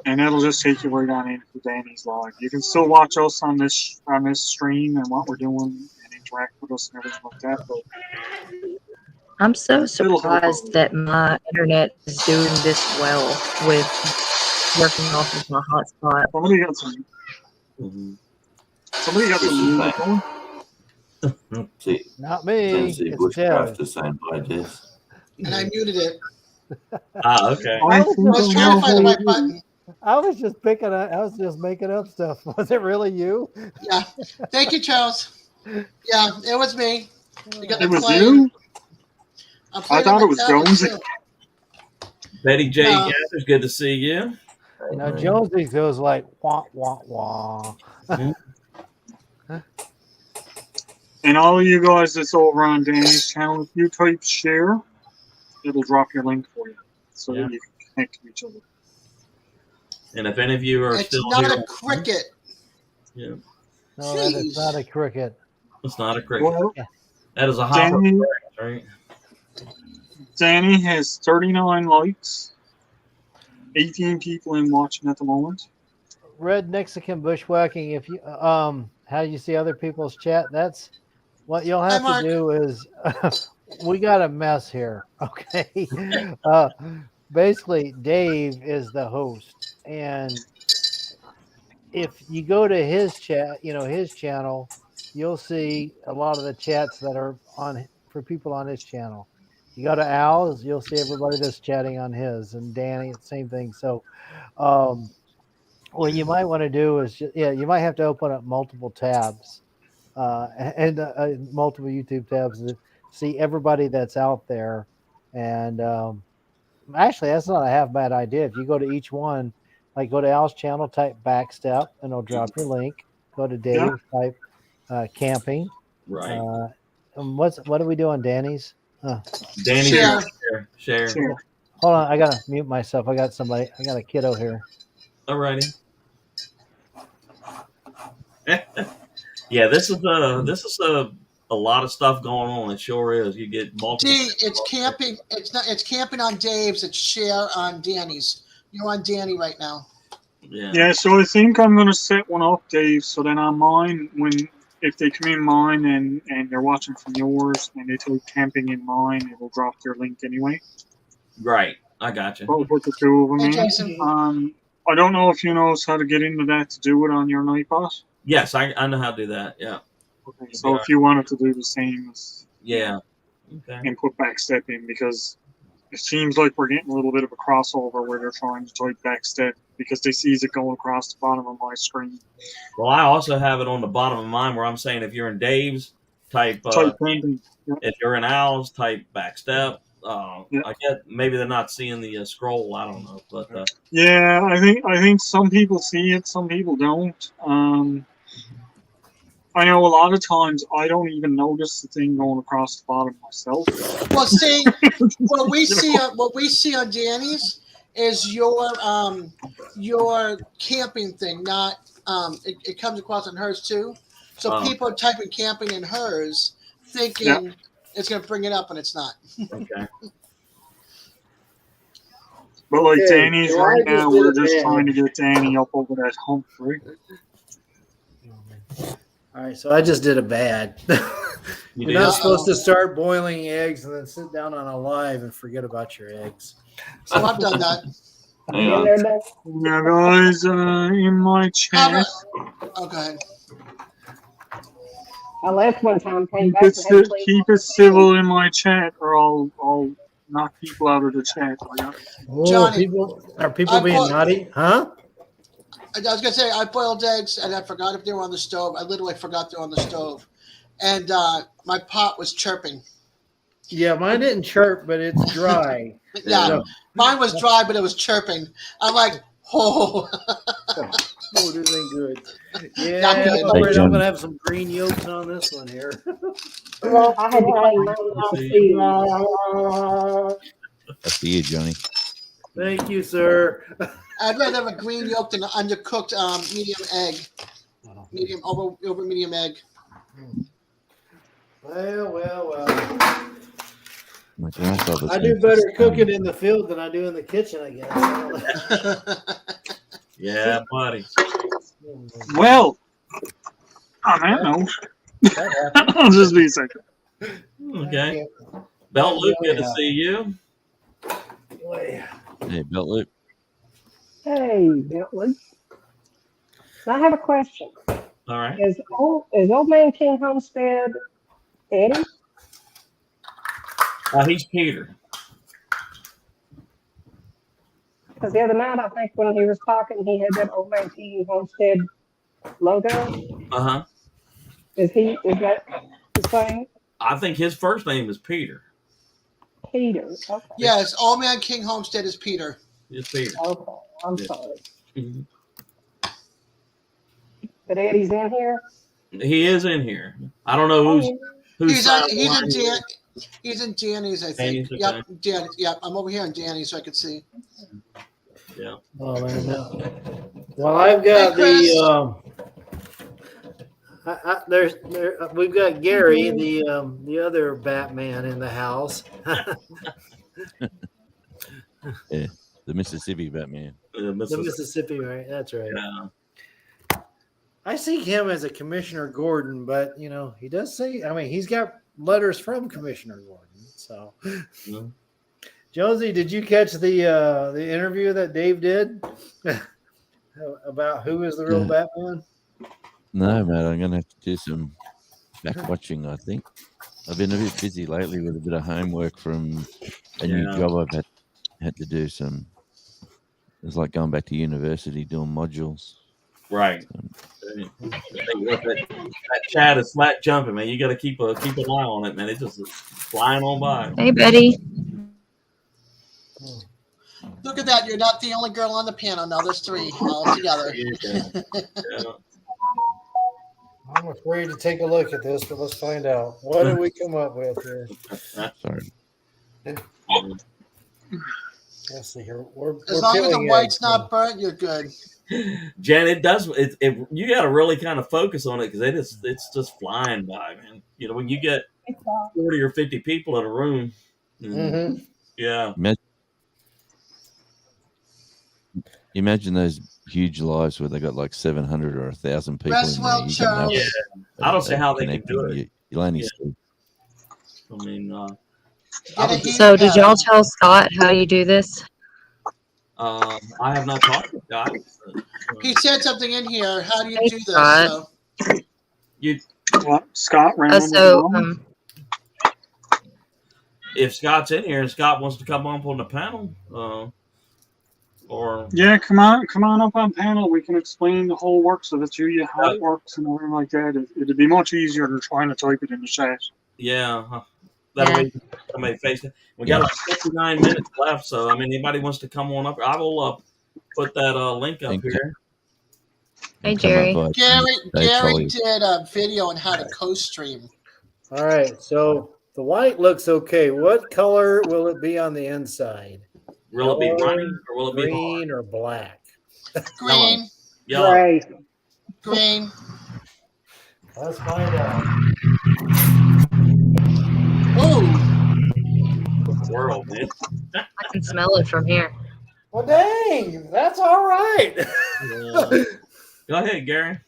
And that'll just take you right on into Danny's live. You can still watch us on this stream and what we're doing and interact with us and everything like that. But I'm so surprised that my internet is doing this well with working off of my hotspot. somebody got some music going. See, Not me. Tennessee It's Bushcraft Des. is saying by this. And I muted it. okay. I I think was I trying know to find the who right it is. button. I was just making up stuff. Was it really you? Yeah. Thank you, Charles. Yeah, it was me. You got It me was playing. you? I'm I playing thought on it my was tablet, Jonesy. too. Betty J. No. Gathers, good to see you. Now Jonesy goes like wah wah wah. And all of you guys that's over on Danny's channel, if you type share, it'll drop your link for you so that you can connect to each other. And if any of you are It's still not here, a cricket. yeah, No, that Jeez. is not a cricket. it's not a cricket. Well, That is a hopper, Danny, right? Danny has 39 likes. 18 people in watching at the moment. Red Mexican bushwhacking. If you how you see other people's chat, that's what you'll have Hi, to Mark. do. Is we got a mess here. Okay, basically, Dave is the host, and if you go to his chat, his channel, you'll see a lot of the chats that are on for people on his channel. You go to Al's, you'll see everybody that's chatting on his, and Danny, same thing. So, what you might want to do is, you might have to open up multiple tabs, and multiple YouTube tabs to see everybody that's out there. And actually, that's not a half bad idea. If you go to each one, like go to Al's channel, type backstep, and it'll drop your link. Go to Dave, type camping. Right. What are we doing, Danny's? Danny, Share. share. Hold on, I gotta mute myself. I got a kiddo here. Alrighty. Yeah, this is a lot of stuff going on. It sure is. You get multiple. D, it's camping. It's camping on Dave's. It's share on Danny's. You're on Danny right now. Yeah. Yeah, so I think I'm gonna set one up, Dave, so then on mine, if they come in mine and they're watching from yours and they type camping in mine, it will drop their link anyway. Right. I got you. I'll put the two of them Hey, in. Jason. I don't know if you know how to get into that to do it on your Nightbot. Yes, I know how to do that. Yeah. Okay, so if you wanted to do the same Yeah. Okay. and put backstep in, because it seems like we're getting a little bit of a crossover where they're trying to type backstep because they see it going across the bottom of my screen. Well, I also have it on the bottom of mine where I'm saying if you're in Dave's, type camping. if you're in Al's, type backstep. Yeah. I guess maybe they're not seeing the scroll. I don't know, but Yeah, I think some people see it, some people don't. I know a lot of times I don't even notice the thing going across the bottom myself. Well, see, what we see on Danny's is your camping thing. Not it comes across on hers too. So people are typing camping in hers, thinking it's going to bring it up, and it's not. okay. But like Danny's right now, we're just trying to get Danny up over that hump, right? All right, so I just did a bad. You're not supposed to start boiling eggs and then sit down on a live and forget about your eggs. So I've done that. Now, guys, in my chat. Oh, go ahead. I left one time, came back. Keep it civil in my chat, or I'll knock people out of the chat. Johnny, are people being naughty? Huh? I was gonna say I boiled eggs and I forgot if they were on the stove. I literally forgot they were on the stove, and my pot was chirping. Yeah, mine didn't chirp, but it's dry. Yeah, mine was dry, but it was chirping. I'm like, oh. Oh, this ain't good. Yeah, Not good. I'm afraid I'm gonna have some green yolks on this one here. Well, I had I see you, Johnny. Thank you, sir. I'd rather have a green yolk than an undercooked medium egg. Medium over medium egg. Well. I do better cooking in the field than I do in the kitchen, I guess. Yeah, buddy. Well, on that note, I'll just be a second. Okay. Belt Luke, good to see you. Hey, Belt Luke. Hey, Bentley. I have a question. All right. Is Old Man King Homestead Eddie? He's Peter. Because the other night, I think when he was talking, he had that Old Man King Homestead logo. Uh-huh. Is that the same? I think his first name is Peter. Peter. Okay. Yes, Old Man King Homestead is Peter. It's Peter. Okay. I'm sorry. Mm-hmm. But Eddie's in here? He is in here. I don't know who's He's in Danny's, I think. Danny's, okay. Yep, Danny's. Yep, I'm over here in Danny's, so I can see. Yeah. Oh, man, no. Well, I've got We've got Gary, the other Batman in the house. Yeah, the Mississippi Batman. The Mississippi, right? That's right. Yeah. I see him as a Commissioner Gordon, but he does say. I mean, he's got letters from Commissioner Gordon. So, Jonesy, did you catch the interview that Dave did about who is the real Batman? No, mate, I'm gonna have to do some back watching. I think I've been a bit busy lately with a bit of homework from a new job I've had to do. It's like going back to university doing modules. Right. That chat is flat jumping, man. You got to keep an eye on it, man. It's just flying on by. Hey, Betty. Look at that. You're not the only girl on the panel. Now there's 3 all together. I'm afraid to take a look at this, but let's find out. What did we come up with here? Sorry. Let's see here. As long as the white's not burnt, you're good. Jen, it does. You got to really kind of focus on it because it's just flying by, man. When you get 40 or 50 people in a room, yeah. Imagine those huge lives where they got like 700 or 1,000 people in there. I don't see how they can do it. You'll only see. I mean, so did y'all tell Scott how you do this? I have not talked to Scott. He said something in here. How do you do this? Scott. Scott ran if Scott's in here and Scott wants to come up on the panel, or come on up on panel. We can explain the whole works of it to you, how it works and everything like that. It'd be much easier than trying to type it in the chat. Yeah, that'll make somebody face it. We got like 59 minutes left, so anybody wants to come on up, I will put that link up here. Hey, Jerry. Gary did a video on how to co-stream. All right, so the white looks okay. What color will it be on the inside? Will it be green or will it be green or black? Green. Yellow. Green. Let's find out. Ooh. World, man. I can smell it from here. Well, dang, that's all right. Go ahead, Gary.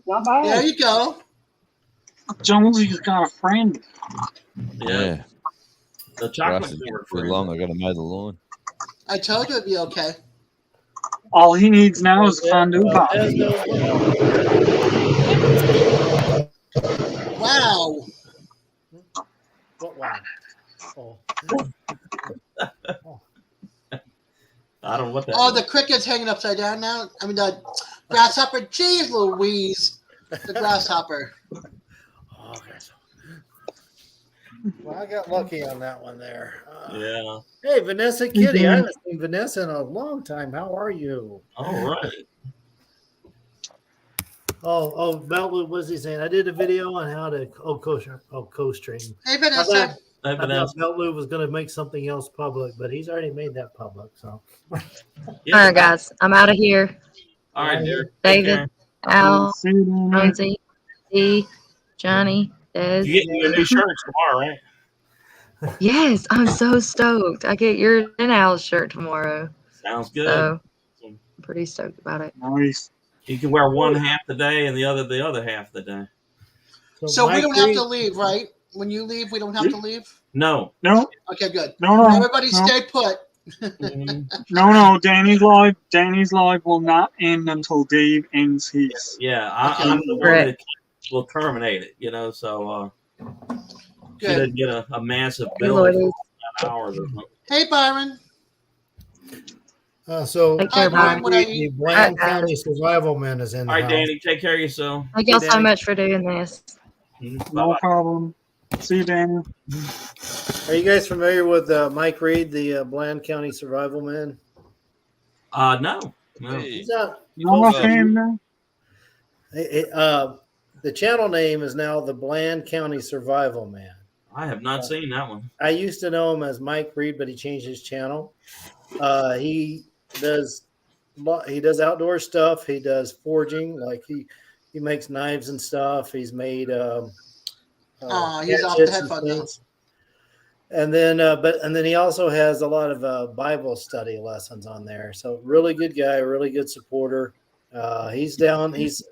Not bad. There you go. Jonesy's got a friend. Yeah. The chocolate Grass is too long. I got to mow the lawn. I told you it'd be okay. All he needs now is a fondue pot. Wow. What wow? Oh. I don't know what that Oh, is. the cricket's hanging upside down now. I mean, the grasshopper. Jeez Louise. The grasshopper. Oh, gosh. Well, I got lucky on that one there. Yeah. Hey, Vanessa Kitty. I haven't seen Vanessa in a long time. How are you? All right. Mel, what was he saying? I did a video on how to co-stream. Hey, Vanessa. I thought Beltlu was going to make something else public, but he's already made that public. So, all right, guys, I'm out of here. All right, Derek. David, Al, Jonesy, D, Johnny, Des. You get your new shirts tomorrow, right? Yes, I'm so stoked. I get your and Al's shirt tomorrow. Sounds good. So, I'm pretty stoked about it. Nice. You can wear one half the day and the other half the day. So we don't have to leave, right? When you leave, we don't have to leave? No. Okay, good. No. Everybody stay put. No. Danny's live will not end until Dave ends his. Yeah, I'm the one that will terminate it, so she doesn't get a massive bill for hours or something. Hey, Byron. Take care, Byron. The Bland County Survival Man is in the All right, house. Danny, take care of yourself. Thank y'all so much for doing this. No problem. See you, Danny. Are you guys familiar with Mike Reed, the Bland County Survival Man? No. He's out. The channel name is now the Bland County Survival Man. I have not seen that one. I used to know him as Mike Reed, but he changed his channel. He does outdoor stuff. He does foraging. Like he makes knives and stuff. He's made he's off the gadgets and headphones now. things. And then he also has a lot of Bible study lessons on there. So really good guy, really good supporter. He's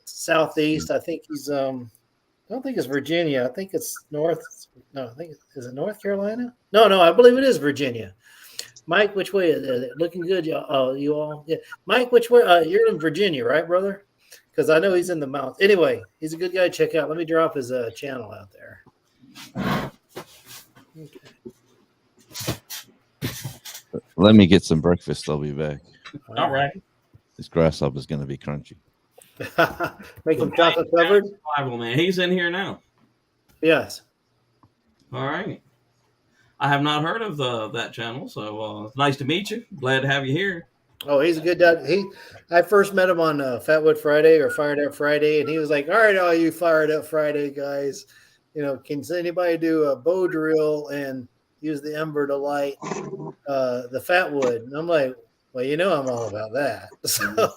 southeast. I think he's I don't think it's Virginia. I think it's north. No, I think is it North Carolina? No, I believe it is Virginia. Mike, which way is it? Looking good, y'all. Oh, you all. Yeah, Mike, which way? You're in Virginia, right, brother? Because I know he's in the mountains. Anyway, he's a good guy to check out. Let me drop his channel out there. Okay. Let me get some breakfast. I'll be back. All right. This grasshopper's going to be crunchy. Make him chocolate covered. Survival man, he's in here now. Yes. All right. I have not heard of that channel, so it's nice to meet you. Glad to have you here. Oh, he's a good guy. I first met him on Fatwood Friday or Fired Up Friday, and he was like, "All right, all you Fired Up Friday guys, can anybody do a bow drill and use the ember to light the fatwood?" And I'm like, "Well, I'm all about that." So,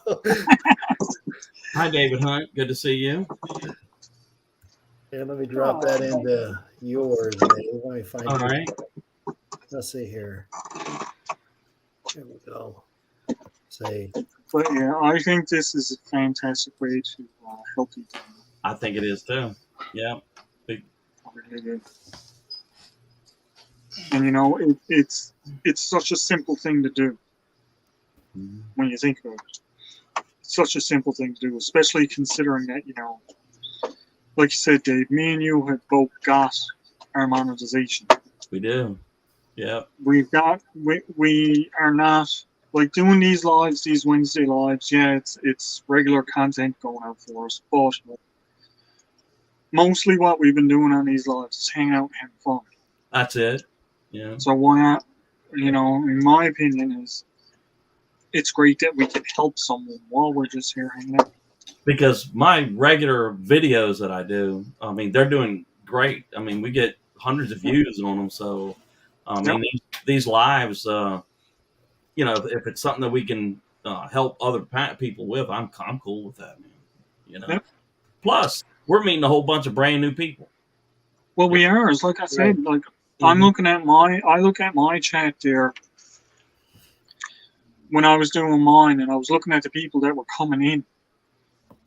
hi, David Hunt. Good to see you. yeah, let me drop that into yours, Dave. Let me find it. All right. Let's see here. Here we go. Say, But yeah, I think this is a fantastic way to help people. I think it is too. Yeah. And it's such a simple thing to do when you think about it. It's such a simple thing to do, especially considering that, like you said, Dave, me and you have both got our monetization. We do. Yeah. We are not like doing these lives, these Wednesday lives. Yeah, it's regular content going out for us, but mostly what we've been doing on these lives is hanging out and having fun. That's it. Yeah. So why not? In my opinion, it's great that we can help someone while we're just here hanging out. Because my regular videos that I do, they're doing great. We get hundreds of views on them. So, these lives, if it's something that we can help other people with, I'm cool with that, man. Yep. Plus, we're meeting a whole bunch of brand new people. Well, we are. It's like I said, I look at my chat there when I was doing mine, and I was looking at the people that were coming in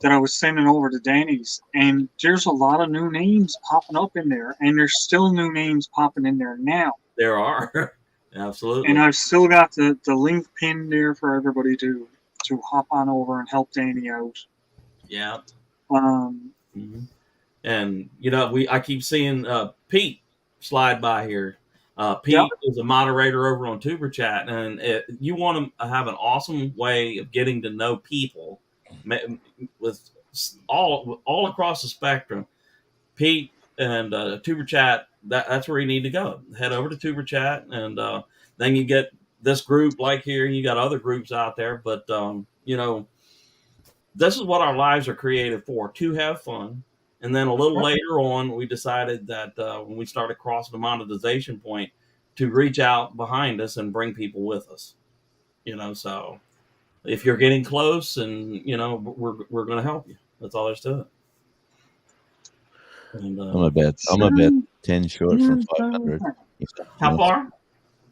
that I was sending over to Danny's, and there's a lot of new names popping up in there, and there's still new names popping in there now. There are. Absolutely. And I've still got the link pinned there for everybody to hop on over and help Danny out. Yeah. And I keep seeing Pete slide by here. Pete is a moderator over on Tuber Chat, and you want to have an awesome way of getting to know people with all across the spectrum. Pete and Tuber Chat, that's where you need to go. Head over to Tuber Chat, and then you get this group like here, and you got other groups out there. But this is what our lives are created for, to have fun. And then a little later on, we decided that when we started crossing the monetization point, to reach out behind us and bring people with us. So if you're getting close, and we're going to help you. That's all there's to it. And, I'm about 10 short from 500. How far?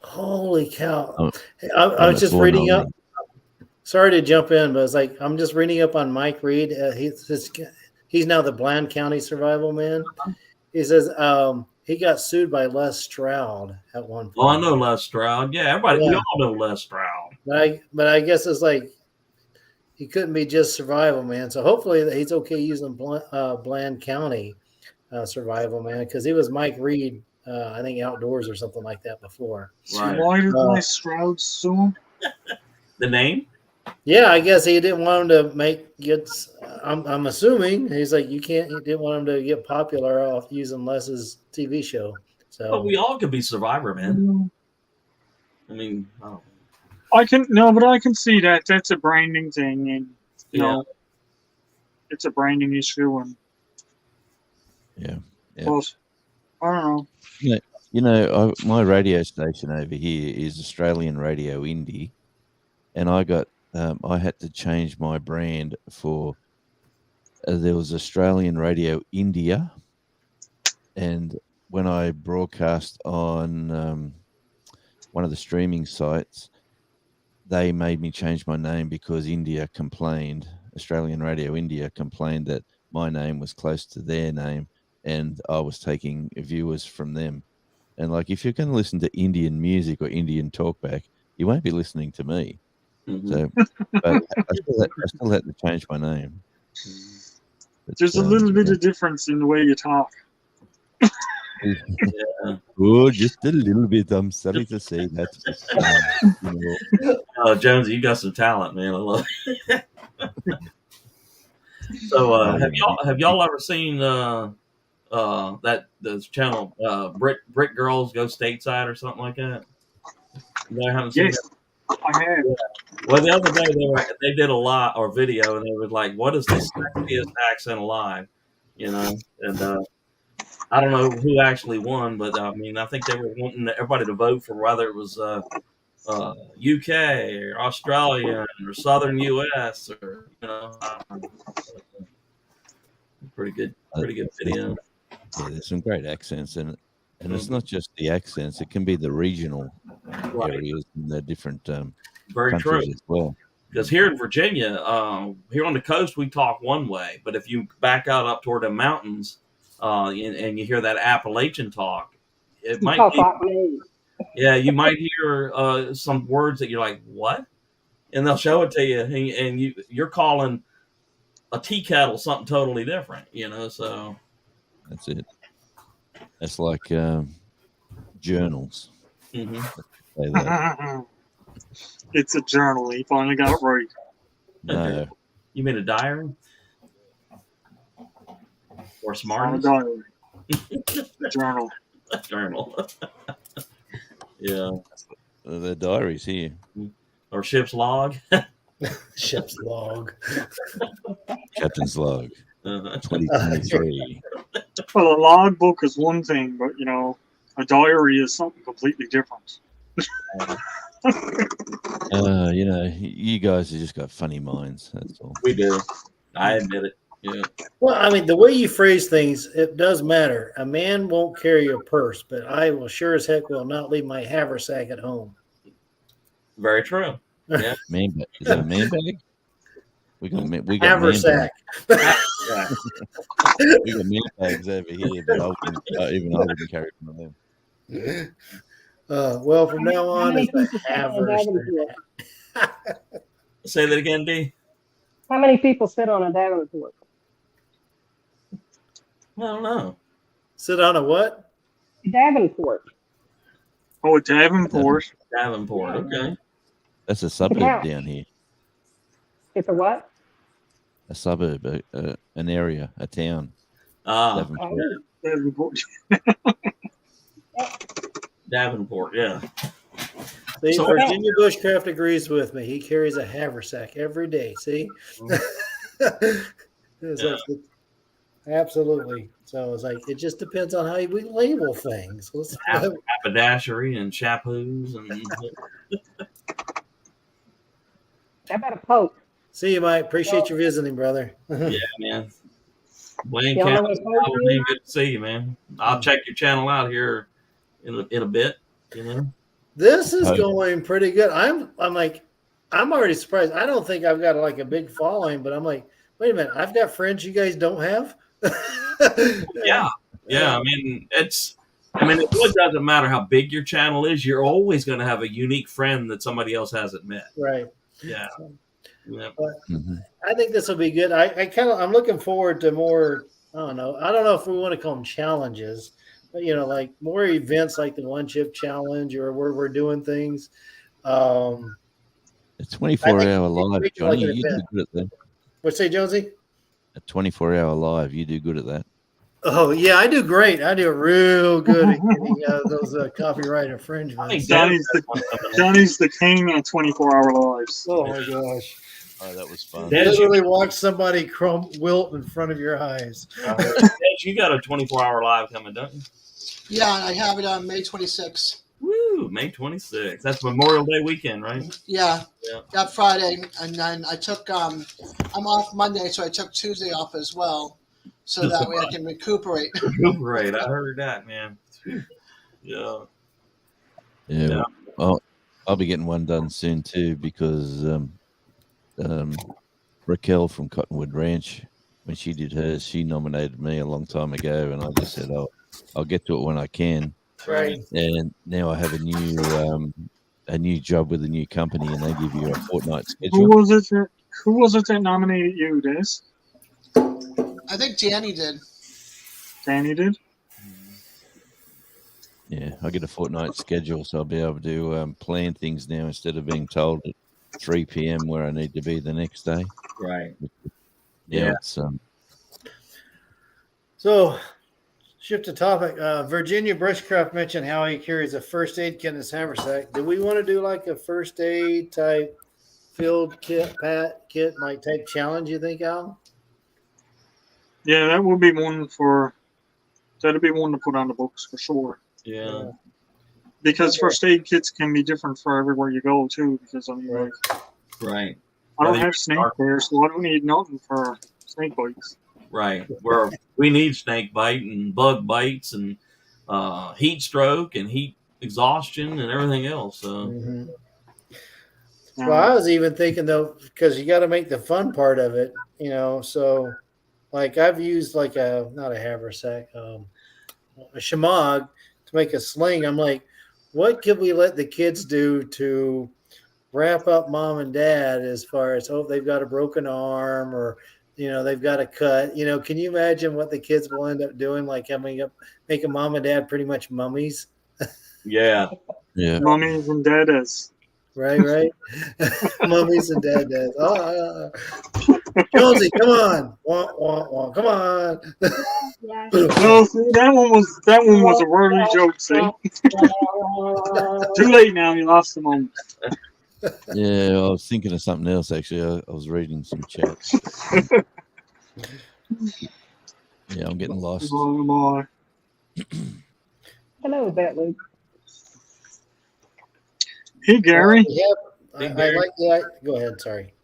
Holy cow! I was just reading up. Sorry to jump in, but it's like I'm just reading up on Mike Reed. He's now the Bland County Survival Man. He says he got sued by Les Stroud at one point. Well, I know Les Stroud. Yeah, everybody, we all know Les Stroud. But I guess it's like he couldn't be just Survival Man. So hopefully he's okay using Bland County Survival Man, because he was Mike Reed, I think Outdoors or something like that before. Right. Why did Les Stroud sue him? The name? Yeah, I guess he didn't want him to I'm assuming he's like, he didn't want him to get popular off using Les's TV show. So, but we all could be Survivor, man. I don't know. I can see that. That's a branding thing, and it's a branding issue, and yeah. But I don't know. My radio station over here is Australian Radio Indie, and I got I had to change my brand for there was Australian Radio India, and when I broadcast on one of the streaming sites, they made me change my name because Australian Radio India complained that my name was close to their name and I was taking viewers from them. And like, if you're going to listen to Indian music or Indian talkback, you won't be listening to me. So, but I still had to change my name. But, There's a little bit of difference in the way you talk. Yeah. Oh, just a little bit. I'm sorry to say that. Jonesy, you got some talent, man. I love it. So, have y'all ever seen this channel Brick Girls Go Stateside or something like that? You haven't seen Yes, I have. Yeah. Well, the other day they did a live or video, and they were like, "What is the sexiest accent alive?" You know, and I don't know who actually won, but I mean, I think they were wanting everybody to vote for whether it was UK or Australian or Southern US or pretty good video. Yeah, there's some great accents in it, and it's not just the accents; it can be the regional areas and the different Very true. countries as well. Because here in Virginia, here on the coast, we talk one way, but if you back out up toward the mountains, and you hear that Appalachian talk, it might be, yeah, you might hear some words that you're like, what? And they'll show it to you, and you're calling a tea kettle something totally different, so. That's it. It's like journals. Mm-hmm. Say that. It's a journal. He finally got it right. No. You mean a diary? Or smart? Diary. Journal. Journal. Yeah. The diaries here. Or ship's log. Ship's log. Captain's log. 2023. Well, a logbook is one thing, but a diary is something completely different. You guys have just got funny minds. That's all. We do. I admit it. Yeah. Well, I mean, the way you phrase things, it does matter. A man won't carry a purse, but I will sure as heck will not leave my haversack at home. Very true. Yeah. Man bag. Is that a man bag? We got haversack. We got man bags over here, but I wouldn't carry one of them. Well, from now on, it's a haversack. Say that again, D. How many people sit on a Davenport? I don't know. Sit on a what? Davenport. Oh, a Davenport. Davenport. Okay. That's a suburb down here. It's a what? A suburb, an area, a town. Davenport. Davenport, yeah. See, Virginia Bushcraft agrees with me. He carries a haversack every day. See? Absolutely. So it's like, it just depends on how we label things. Haberdashery and chapoos and. How about a poke? See you, Mike. Appreciate you visiting, brother. Yeah, man. Wayne County, good to see you, man. I'll check your channel out here in a bit. This is going pretty good. I'm already surprised. I don't think I've got like a big following, but I'm like, wait a minute, I've got friends you guys don't have. Yeah. I mean, it really doesn't matter how big your channel is. You're always going to have a unique friend that somebody else hasn't met. Right. Yeah. But I think this will be good. I'm looking forward to more. I don't know if we want to call them challenges, but like more events like the One Chip Challenge or where we're doing things. A 24-hour live, Johnny. You do good at that. What'd you say, Jonesy? A 24-hour live. You do good at that. Oh yeah, I do great. I do real good at getting those copyright infringements. Johnny's the king of 24-hour lives. Oh my gosh. Oh, that was fun. Literally watch somebody wilt in front of your eyes. You got a 24-hour live coming, don't you? Yeah, I have it on May 26th. Woo! May 26th. That's Memorial Day weekend, right? Yeah. Yeah. Got Friday, and then I took I'm off Monday, so I took Tuesday off as well, so that way I can recuperate. Recuperate. I heard that, man. Yeah. Yeah. I'll be getting one done soon too, because Raquel from Cottonwood Ranch, when she did hers, she nominated me a long time ago, and I just said, I'll get to it when I can. Right. And now I have a new job with a new company, and they give you a fortnight schedule. Who was it that nominated you, Des? I think Danny did. Danny did? Yeah, I get a fortnight schedule, so I'll be able to plan things now instead of being told at 3 p.m. where I need to be the next day. Right. Yeah. It's So, shift to topic. Virginia Brushcraft mentioned how he carries a first aid kit in his haversack. Do we want to do like a first aid type field kit, kit, like type challenge? You think, Al? Yeah, that would be one that'd be one to put on the books for sure. Yeah. Because first aid kits can be different for everywhere you go too. Because I mean, like, Right. I don't have snake there, so I don't need nothing for snake bites. Right. Where we need snake bite and bug bites and heat stroke and heat exhaustion and everything else. So. Mm-hmm. Well, I was even thinking though, because you got to make the fun part of it, So, like I've used like not a haversack, a shamag to make a sling. I'm like, what could we let the kids do to wrap up mom and dad as far as they've got a broken arm or they've got a cut. Can you imagine what the kids will end up doing? Like making mom and dad pretty much mummies. Yeah. Mummies and daddas. Right. Mummies and daddas. Jonesy, come on. Wah, come on. No, see, that one was a wordy joke, see. Too late now, you lost the moment. Yeah, I was thinking of something else actually. I was reading some chat. Yeah, I'm getting lost. Hello, Bet Luke. Hey, Gary. I like that. Go ahead. Sorry.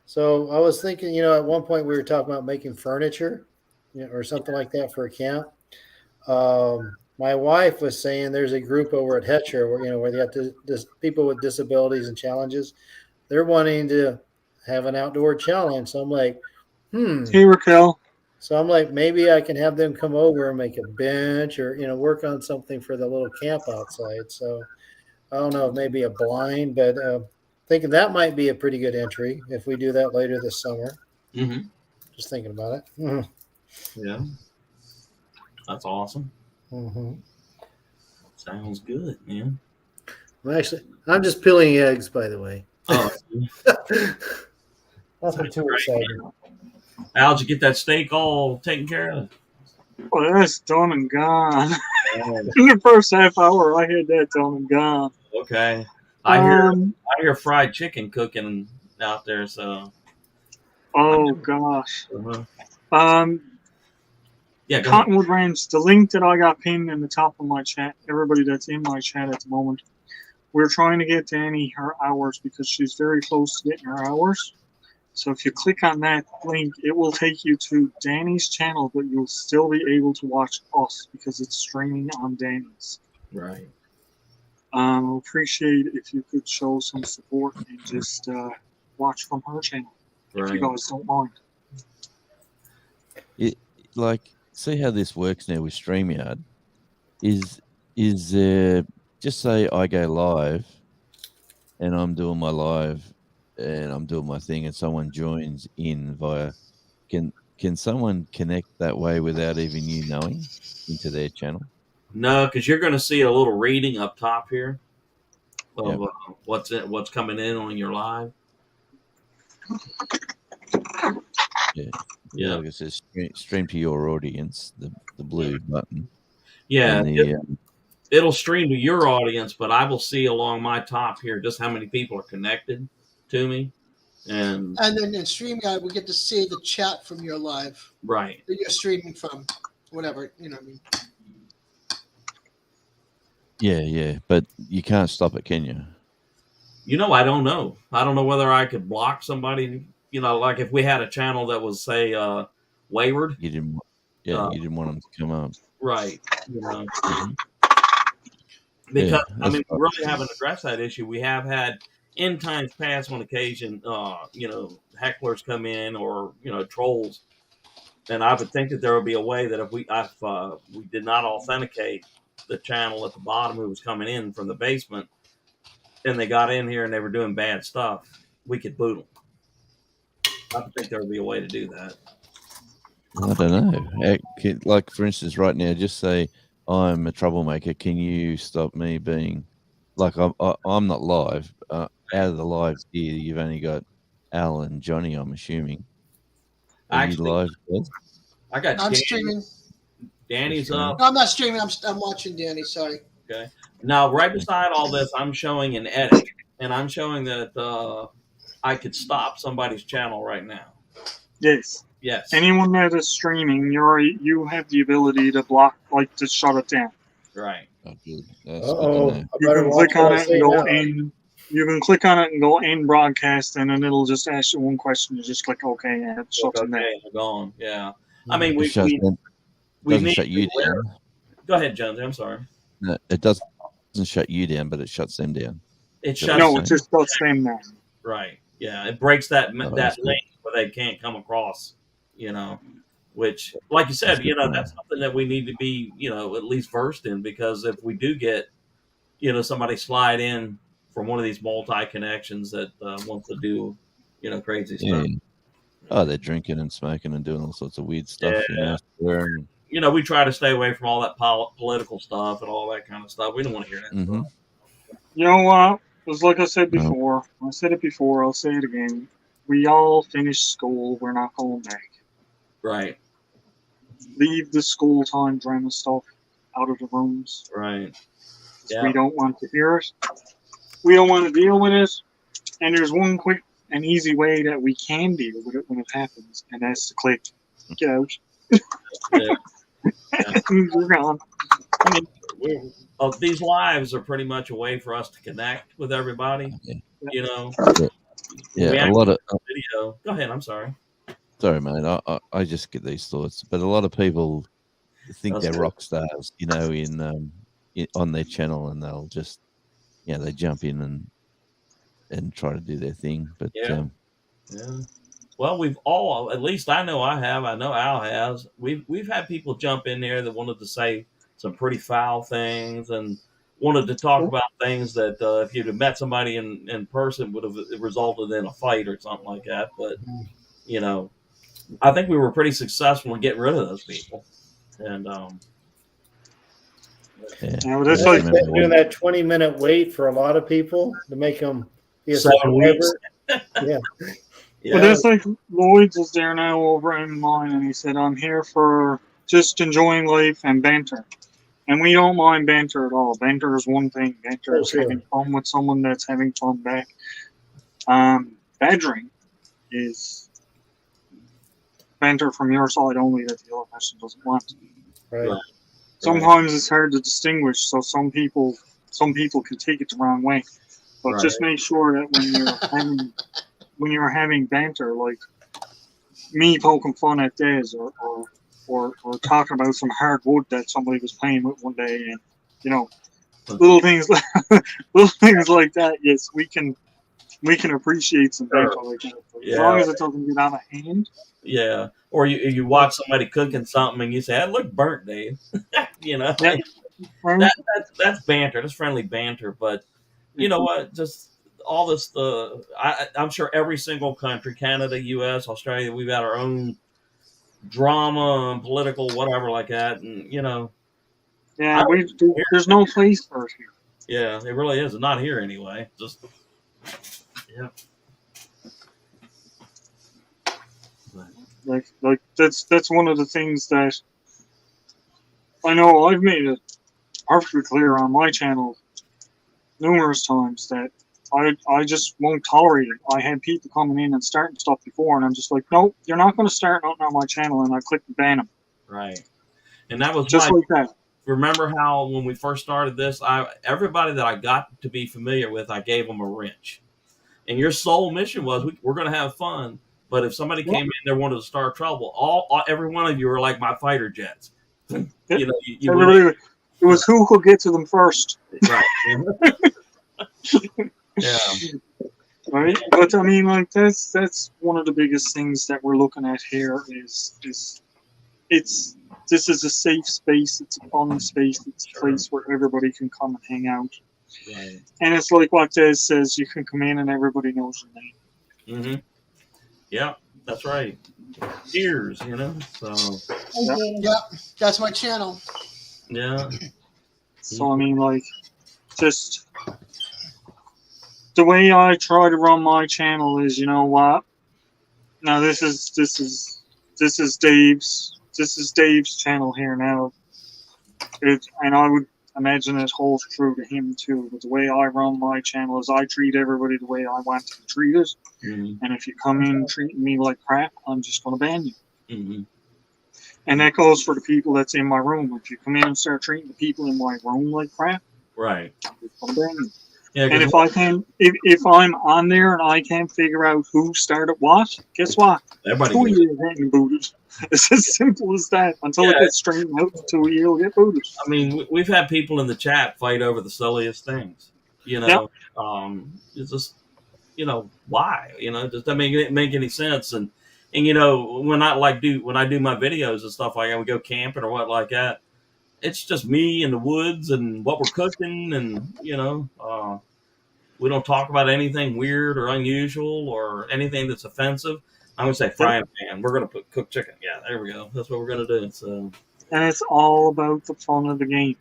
So I was thinking, at one point we were talking about making furniture, or something like that for a camp. My wife was saying there's a group over at Hetcher where they got this people with disabilities and challenges. They're wanting to have an outdoor challenge. So I'm like, Hey, Raquel. So I'm like, maybe I can have them come over and make a bench or, work on something for the little camp outside. So I don't know, maybe a blind, but thinking that might be a pretty good entry if we do that later this summer. Mm-hmm. Just thinking about it. Mm-hmm. Yeah. That's awesome. Mm-hmm. Sounds good, man. Well, actually, I'm just peeling eggs, by the way. Oh. Nothing too exciting. How'd you get that steak all taken care of? Well, that's done and gone. In the first half hour, I had that done and gone. Okay. I hear fried chicken cooking out there, so. Oh, gosh. Uh-huh. Yeah, Cottonwood Ranch, the link that I got pinned in the top of my chat, everybody that's in my chat at the moment, we're trying to get Danny her hours because she's very close to getting her hours. So if you click on that link, it will take you to Danny's channel, but you'll still be able to watch us because it's streaming on Danny's. Right. Appreciate if you could show some support and just watch from her channel, if you guys don't mind. See how this works now with StreamYard. Is just say I go live and I'm doing my live and I'm doing my thing and someone joins in via can someone connect that way without even you knowing into their channel? No, because you're going to see a little reading up top here of what's coming in on your live. Yeah, like it says stream to your audience, the blue button. Yeah, it'll stream to your audience, but I will see along my top here just how many people are connected to me. And then in StreamYard, we get to see the chat from your live. Right. That you're streaming from, whatever, what I mean. Yeah, but you can't stop it, can you? You know, I don't know. I don't know whether I could block somebody. You know, like if we had a channel that was, say, wayward. You didn't. Yeah, you didn't want them to come up. Right. You know, Mhm. because Yeah, I mean, that's we really haven't addressed that issue. We have had in times past on occasion, you know, hecklers come in or trolls, and I would think that there would be a way that if we did not authenticate the channel at the bottom who was coming in from the basement, and they got in here and they were doing bad stuff, we could boot them. I would think there would be a way to do that. I don't know. Like for instance, right now, just say I'm a troublemaker. Can you stop me being like I'm not live? Out of the lives here, you've only got Al and Johnny. I'm assuming. Are you live? Ed? I got. I'm streaming. Danny's up. No, I'm not streaming. I'm watching Danny. Sorry. Okay. Now, right beside all this, I'm showing an edit, and I'm showing that I could stop somebody's channel right now. Yes. Yes. Anyone that is streaming, you have the ability to block, like to shut it down. Right. Oh, good. You can click on it and go in. You can click on it and go in broadcast, and then it'll just ask you one question. You just click OK, and it shuts them down. We're gone. Yeah. I mean, It doesn't shut you down. Go ahead, Jonesy. I'm sorry. No, it doesn't shut you down, but it shuts them down. It shuts. No, it just shuts them down. Right. Yeah. It breaks that that's link where they can't come across. You know, which, like you said, that's something that we need to be, at least versed in, because if we do get, somebody slide in from one of these multi connections that wants to do, crazy stuff. Yeah. Oh, they're drinking and smoking and doing all sorts of weird stuff. Yeah. Swearing. We try to stay away from all that political stuff and all that kind of stuff. We don't want to hear that stuff. You know what? It was like I said before. I said it before. I'll say it again. We all finished school. We're not going back. Right. Leave the school time drama stuff out of the rooms. Right. Yeah. We don't want to hear it. We don't want to deal with it. And there's one quick and easy way that we can deal with it when it happens, and that's to click get out. Yeah. You're gone. I mean, these lives are pretty much a way for us to connect with everybody. Yeah, We a lot of video. Go ahead. I'm sorry. Sorry, mate. I just get these thoughts, but a lot of people think they're rock stars, in on their channel, and they'll just, they jump in and try to do their thing. But yeah. Well, we've all, at least I know I have. I know Al has. We've had people jump in there that wanted to say some pretty foul things and wanted to talk about things that if you'd have met somebody in person would have resulted in a fight or something like that. But I think we were pretty successful in getting rid of those people. And that's like doing that 20-minute wait for a lot of people to make them be a 7 weeks. Yeah. Well, that's like Lloyd's is there now over in mine, and he said, I'm here for just enjoying life and banter. And we don't mind banter at all. Banter is one thing. Banter is having fun with someone that's having fun back. Badgering is banter from your side only that the other person doesn't want. Right. Sometimes it's hard to distinguish, so some people can take it the wrong way. But just make sure that when you're having banter, like me poking fun at Dez or talking about some hard wood that somebody was playing with one day, and little things like that. Yes, we can appreciate some banter like that. As long as it doesn't get out of hand. Yeah. Or you watch somebody cooking something and you say, "That looked burnt, Dave." That's banter. That's friendly banter. But you know what? Just all this. I'm sure every single country, Canada, U.S., Australia, we've got our own drama and political whatever like that, and there's no place for it here. Yeah, it really is. Not here anyway. Just Like that's one of the things that I know I've made it perfectly clear on my channel numerous times that I just won't tolerate it. I had people coming in and starting stuff before, and I'm just like, nope, you're not going to start nothing on my channel, and I click ban them. Right. And that was just like that. remember how when we first started this, everybody that I got to be familiar with, I gave them a wrench. And your sole mission was we're going to have fun. But if somebody came in there wanted to start trouble, every one of you were like my fighter jets. You know, it was who could get to them first. Right. Yeah. Right. But I mean, like that's one of the biggest things that we're looking at here is this is a safe space. It's a fun space. It's a place where everybody can come and hang out. Right. And it's like what Des says, you can come in and everybody knows your name. Mm-hmm. Yeah, that's right. Cheers, you know. So. Yeah, that's my channel. Yeah. So I mean, like, just the way I try to run my channel is, you know what? Now this is Dave's channel here now. And I would imagine it holds true to him too. But the way I run my channel is I treat everybody the way I want to be treated. Mm-hmm. And if you come in treating me like crap, I'm just going to ban you. Mm-hmm. And that goes for the people that's in my room. If you come in and start treating the people in my room like crap, right, I'm just going to ban you. Yeah, and if I'm on there and I can't figure out who started what, guess what? Everybody 2 years getting booted. It's as simple as that. Until it gets straightened out, 2 years will get booted. I mean, we've had people in the chat fight over the silliest things. You know, it's just, you know, why? You know, it just doesn't make any sense. And you know, when I do my videos and stuff like that, we go camping or what like that. It's just me in the woods and what we're cooking, and you know, we don't talk about anything weird or unusual or anything that's offensive. I'm gonna say frying pan. We're gonna cook chicken. Yeah, there we go. That's what we're gonna do. So, and it's all about the fun of the game.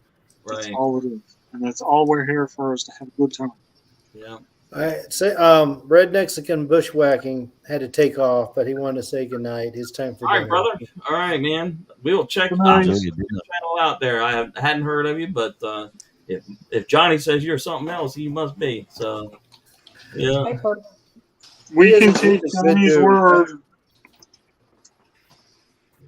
Right. That's all it is, and that's all we're here for, is to have a good time. Yeah. All right. So, Red Mexican Bushwhacking had to take off, but he wanted to say goodnight. His time for all right, dinner. brother. All right, man. We will check the channel out there. I hadn't heard of you, but if Johnny says you're something else, you must be. So, yeah. We can take Johnny's word.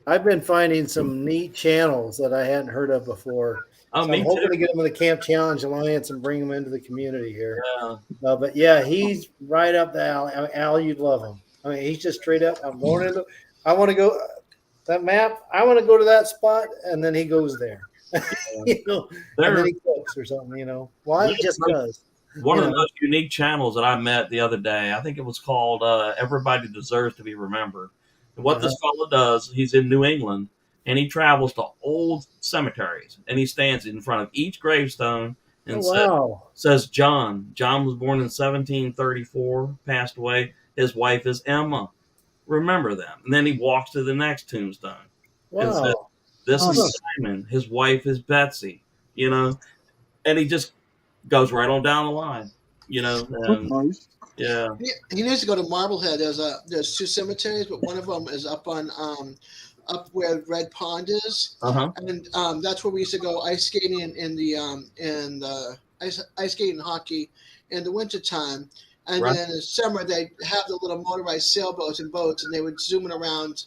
I've been finding some neat channels that I hadn't heard of before. Oh, so me I'm hoping too. to get them in the Camp Challenge Alliance and bring them into the community here. Yeah. But yeah, he's right up the alley. I mean, Al, you'd love him. I mean, he's just straight up. I'm going into. I want to go that map. I want to go to that spot, and then he goes there. You know, and then he cooks or something. You know, why he just does. One of the most unique channels that I met the other day, I think it was called Everybody Deserves to Be Remembered. And what this fellow does, he's in New England, and he travels to old cemeteries, and he stands in front of each gravestone and says, John. John was born in 1734, passed away. His wife is Emma. Remember them. And then he walks to the next tombstone and says, this is Simon. His wife is Betsy. You know, and he just goes right on down the line, you know. And, yeah. He needs to go to Marblehead. There's two cemeteries, but one of them is up on up where Red Pond is, and that's where we used to go ice skating in the ice skating hockey in the wintertime. And then in the summer they have the little motorized sailboats and boats, and they would zoom it around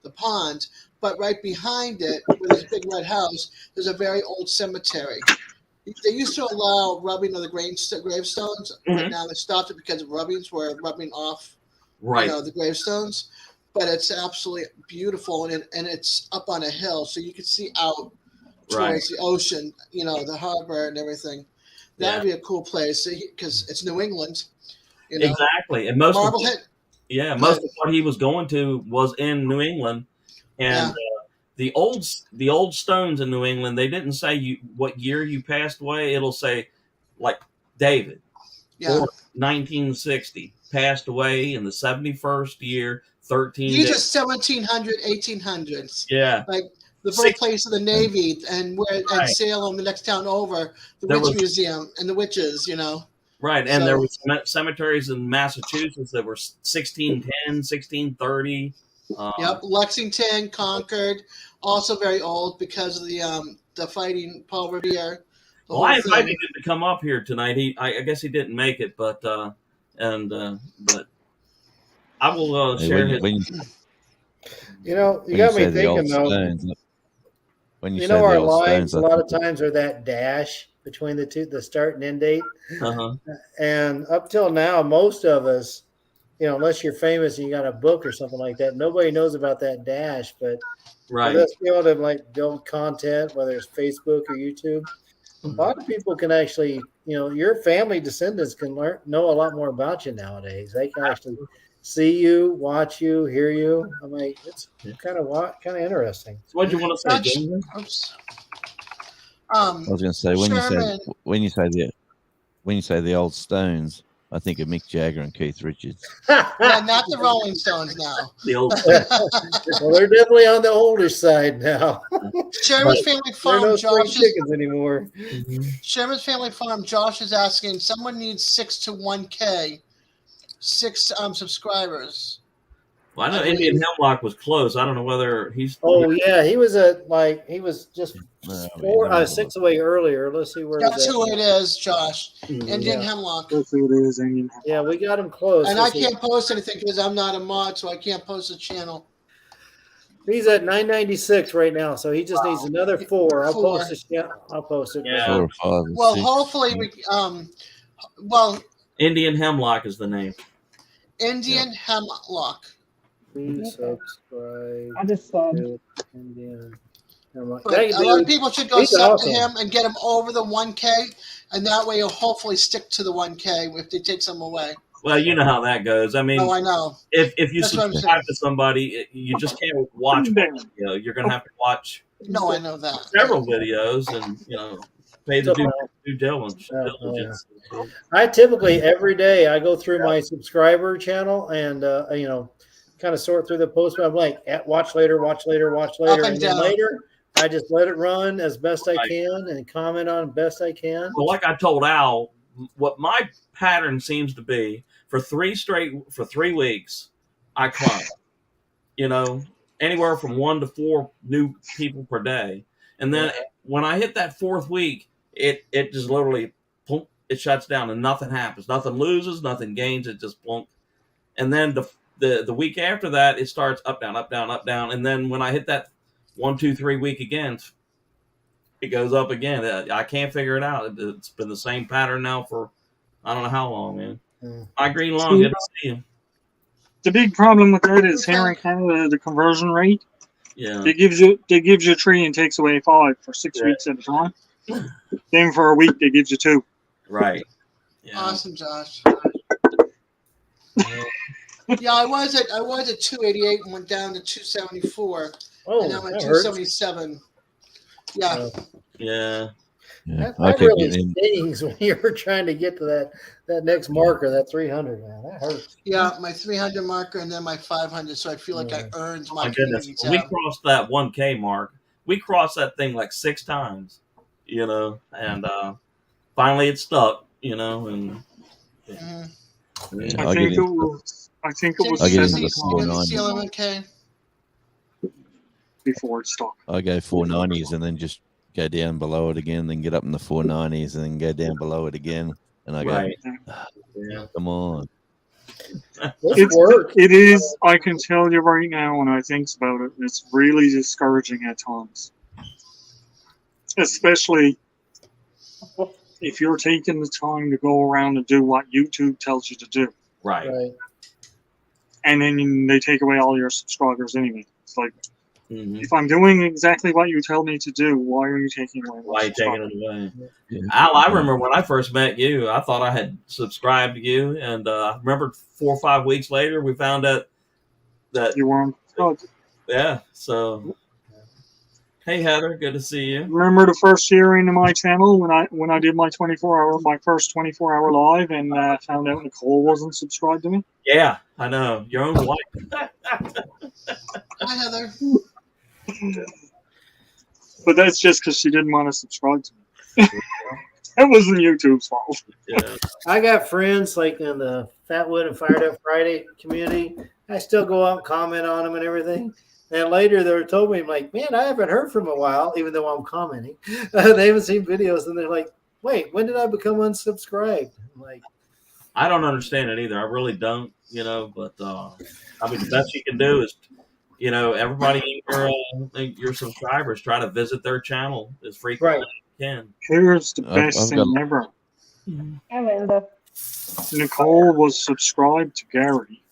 the pond. But right behind it, with this big red house, there's a very old cemetery. They used to allow rubbing of the gravestones, but now they stopped it because of rubbings were rubbing off, you know, the gravestones. But it's absolutely beautiful, and it's up on a hill, so you can see out towards the ocean, you know, the harbor and everything. That would be a cool place because it's New England. You know? Exactly, and most of what he was going to was in New England, and the old stones in New England, they didn't say what year you passed away. It'll say like David, 1960, passed away in the 71st year, 13 These days. are 1700, 1800s. Yeah. Like the birthplace of the Navy and Salem, the next town over, the Witch Museum and the witches, you know. Right, and there was cemeteries in Massachusetts that were 1610, 1630. Lexington, Concord, also very old because of the fighting Paul Revere. Well, I invited him to come up here tonight. I guess he didn't make it, but I will share his. You know, you got me thinking though. when you You say know, the our old lines stones, a I lot of think times are that dash between the two, the start and end date. Uh-huh. And up till now, most of us, you know, unless you're famous and you got a book or something like that, nobody knows about that dash. But for Right. us to be able to like build content, whether it's Facebook or YouTube, a lot of people can actually, you know, your family descendants can know a lot more about you nowadays. They can actually see you, watch you, hear you. I'm like, it's kind of interesting. So what do you want to say, Dutch, Junior? oops. I was going to say Sherman, when you say the old Stones, I think of Mick Jagger and Keith Richards. yeah, not the Rolling Stones now. The old Well, they're definitely on the older side now. Sherman's But Family they're Farm, no spring Josh is chickens anymore. Sherman's Family Farm. Josh is asking. Someone needs 6 to 1K, 6 subscribers. Well, I know I Indian believe. Hemlock was close. I don't know whether he's. Oh yeah, he was just Oh, yeah, let me have a 6 away earlier. Let's see where That's he's at. who it is, Josh. Mhm. Indian Yeah. Hemlock. That's who it is. And Yeah, we got him close. And I Let's see. can't post anything because I'm not a mod, so I can't post a channel. He's at 996 right now, so he just needs another 4. I'll 4. post it. Yeah, I'll post it. Yeah. 4 or 5 or Well, 6. hopefully we well, Indian Hemlock is the name. Indian Hemlock. Please subscribe I just to Indian. But a lot of people should go He's sub awesome. to him and get him over the 1K, and that way he'll hopefully stick to the 1K if they take some away. Well, you know how that goes. I mean, Oh, I know. if you That's what I'm subscribe saying. to somebody, you just can't watch one video. You're going to have to watch No, I know that. several videos and, pay the due diligence. I typically every day I go through my subscriber channel and kind of sort through the posts. I'm like, watch later, watch later, watch later, and and then down. later I just let it run as best I can and comment on best I can. Well, like I told Al, what my pattern seems to be for 3 weeks, I climb. Anywhere from 1 to 4 new people per day, and then when I hit that 4th week, it just literally plunk, it shuts down and nothing happens. Nothing loses, nothing gains. It just plunk. And then the week after that, it starts up, down, up, down, up, down. And then when I hit that 1, 2, 3 week again, it goes up again. I can't figure it out. It's been the same pattern now for I don't know how long, man. My green lawn, good to see you. The big problem with that is here in Canada, the conversion rate. Yeah. They gives you 3 and takes away 5 for 6 weeks at a time. Then for a week they gives you 2. Right. Yeah. Awesome, Josh. Yeah, I was at 288 and went down to 274. Oh, and now I'm at that 277. Yeah. Yeah. That I kept really getting stings when you're trying to get to that next marker, that 300, man. That hurts. Yeah, my 300 marker and then my 500, so I feel like I earned my My goodness, community when we tab. crossed that 1K mark. We crossed that thing like 6 times, and finally it stuck, and Mhm. Yeah, I think it was I get into the 490s. 490. Before it stopped. I go 490s and then just go down below it again, then get up in the 490s and then go down below it again. And I go, Right. Yeah. come on. It is, I can tell you right now when I think about it, it's really discouraging at times. Especially if you're taking the time to go around and do what YouTube tells you to do. Right. And then they take away all your subscribers anyway. It's like, Mhm. if I'm doing exactly what you tell me to do, why are you taking away my Why are you taking subscribers? it away? Yeah. Al, I remember when I first met you, I thought I had subscribed to you, and I remember 4 or 5 weeks later, we found out that You weren't. yeah. So, hey Heather, good to see you. Remember the first year into my channel when I did my first 24-hour live and found out Nicole wasn't subscribed to me? Yeah, I know your own wife. Hi, Heather. But that's just because she didn't want to subscribe to me. That wasn't YouTube's fault. Yeah. I got friends like in the Fatwood and Fired Up Friday community. I still go out and comment on them and everything. And later they told me, like, man, I haven't heard from a while, even though I'm commenting. They haven't seen videos. And they're like, wait, when did I become unsubscribed? I'm like, I don't understand it either. I really don't, but I mean, the best you can do is you know, everybody, your subscribers, try to visit their channel as frequently as you can. Here's the I've best got thing ever. Hi, Linda. Nicole was subscribed to Gary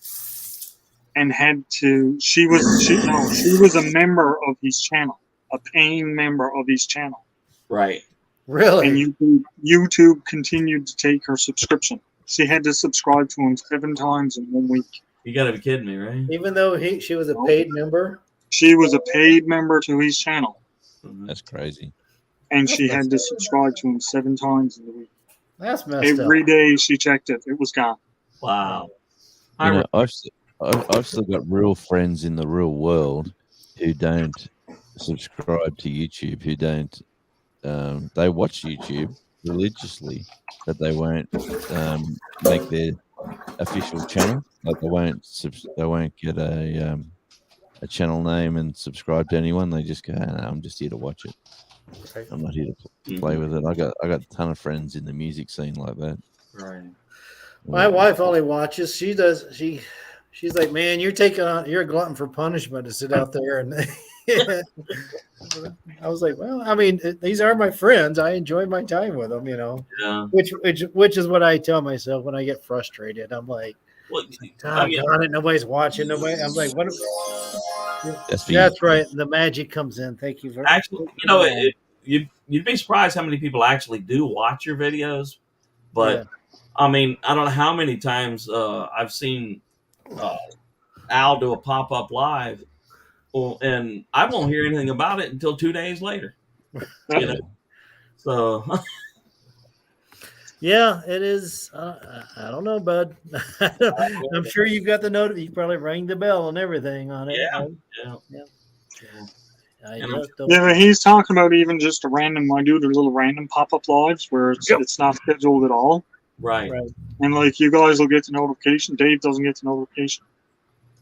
and had to. She was a member of his channel, a paying member of his channel. Right. Really? And YouTube continued to take her subscription. She had to subscribe to him 7 times in 1 week. You got to be kidding me, right? Even though she was a paid member? She was a paid member to his channel, That's crazy. and she had to subscribe to him 7 times in the week. That's messed up. Every day she checked it, it was gone. Wow. You know, I've still got real friends in the real world who don't subscribe to YouTube, who don't. They watch YouTube religiously, but they won't make their official channel. Like they won't get a channel name and subscribe to anyone. They just go, "No, I'm just here to watch it. Right. I'm not here to play with it." I got a ton of friends in the music scene like that. Right. My wife only watches. She's like, man, you're a glutton for punishment to sit out there. And I was like, well, I mean, these are my friends. I enjoy my time with them, you know. Yeah. Which is what I tell myself when I get frustrated. I'm like, well, God, nobody's watching. Nobody. I'm like, what? That's right. The magic comes in. Thank you very much. Actually, you know, you'd be surprised how many people actually do watch your videos. But Yeah. I mean, I don't know how many times I've seen Al do a pop-up live, and I won't hear anything about it until 2 days later. You know, so Yeah, it is. I don't know, bud. I'm sure you've got the note. You probably rang the bell and everything on it. yeah. I Yeah. just don't- Yeah, but he's talking about even just I do the little random pop-up lives where it's not scheduled at all. Right. And like you guys will get the notification. Dave doesn't get the notification.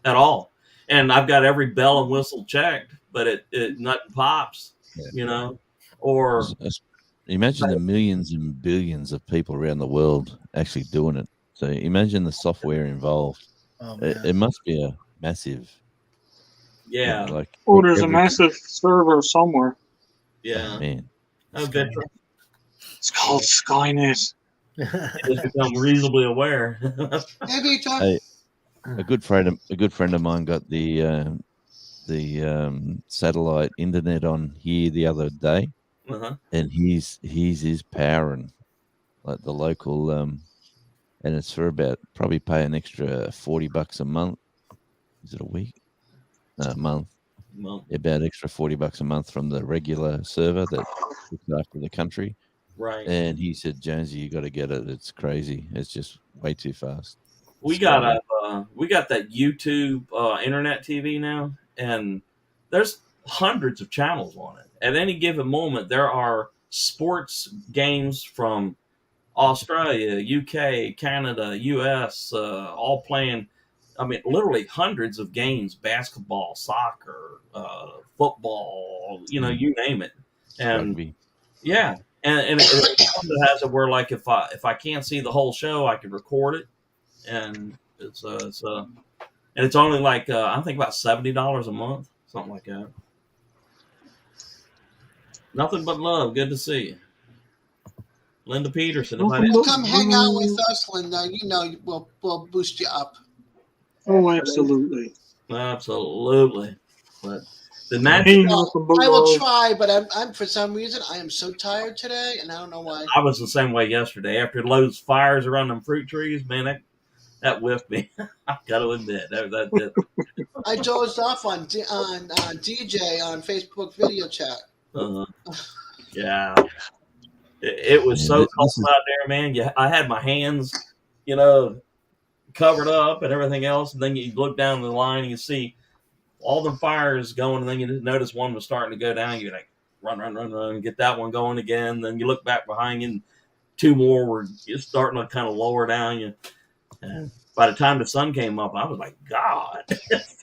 At all. And I've got every bell and whistle checked, but it nothing pops, you know, or Imagine the millions and billions of people around the world actually doing it. So imagine the software involved. Oh, It must be a massive. yeah, Like There's a massive server somewhere. yeah. Man, I bet It's called Skynet. it's become reasonably aware. Maybe talk. Hey, a good friend of mine got the satellite internet on here the other day, and he's powering like the local and it's for probably pay an extra $40 a month. Is it a week? No, a month. About extra $40 a month from the regular server that looks after the country. Right. And he said, Jonesy, you got to get it. It's crazy. It's just way too fast. We got that YouTube internet TV now, and there's hundreds of channels on it. At any given moment, there are sports games from Australia, UK, Canada, US, all playing. I mean, literally hundreds of games: basketball, soccer, football. You know, you name it. And Rugby. yeah, and it has it where like if I can't see the whole show, I can record it, and it's only like I think about $70 a month, something like that. Nothing but love. Good to see you, Linda Peterson. Come hang out with us, Linda. You know, we'll boost you up. Oh, absolutely. Absolutely. But the magic. I will try, but I'm for some reason I am so tired today, and I don't know why. I was the same way yesterday. After those fires around them fruit trees, man, that whiffed me. I got to admit that. I dozed off on DJ on Facebook video chat. Yeah, it was so cold out there, man. I had my hands, you know, covered up and everything else, and then you look down the line and you see all the fires going, and then you notice one was starting to go down. You're like, run, get that one going again. Then you look back behind you, and 2 more were just starting to kind of lower down you. And by the time the sun came up, I was like, God.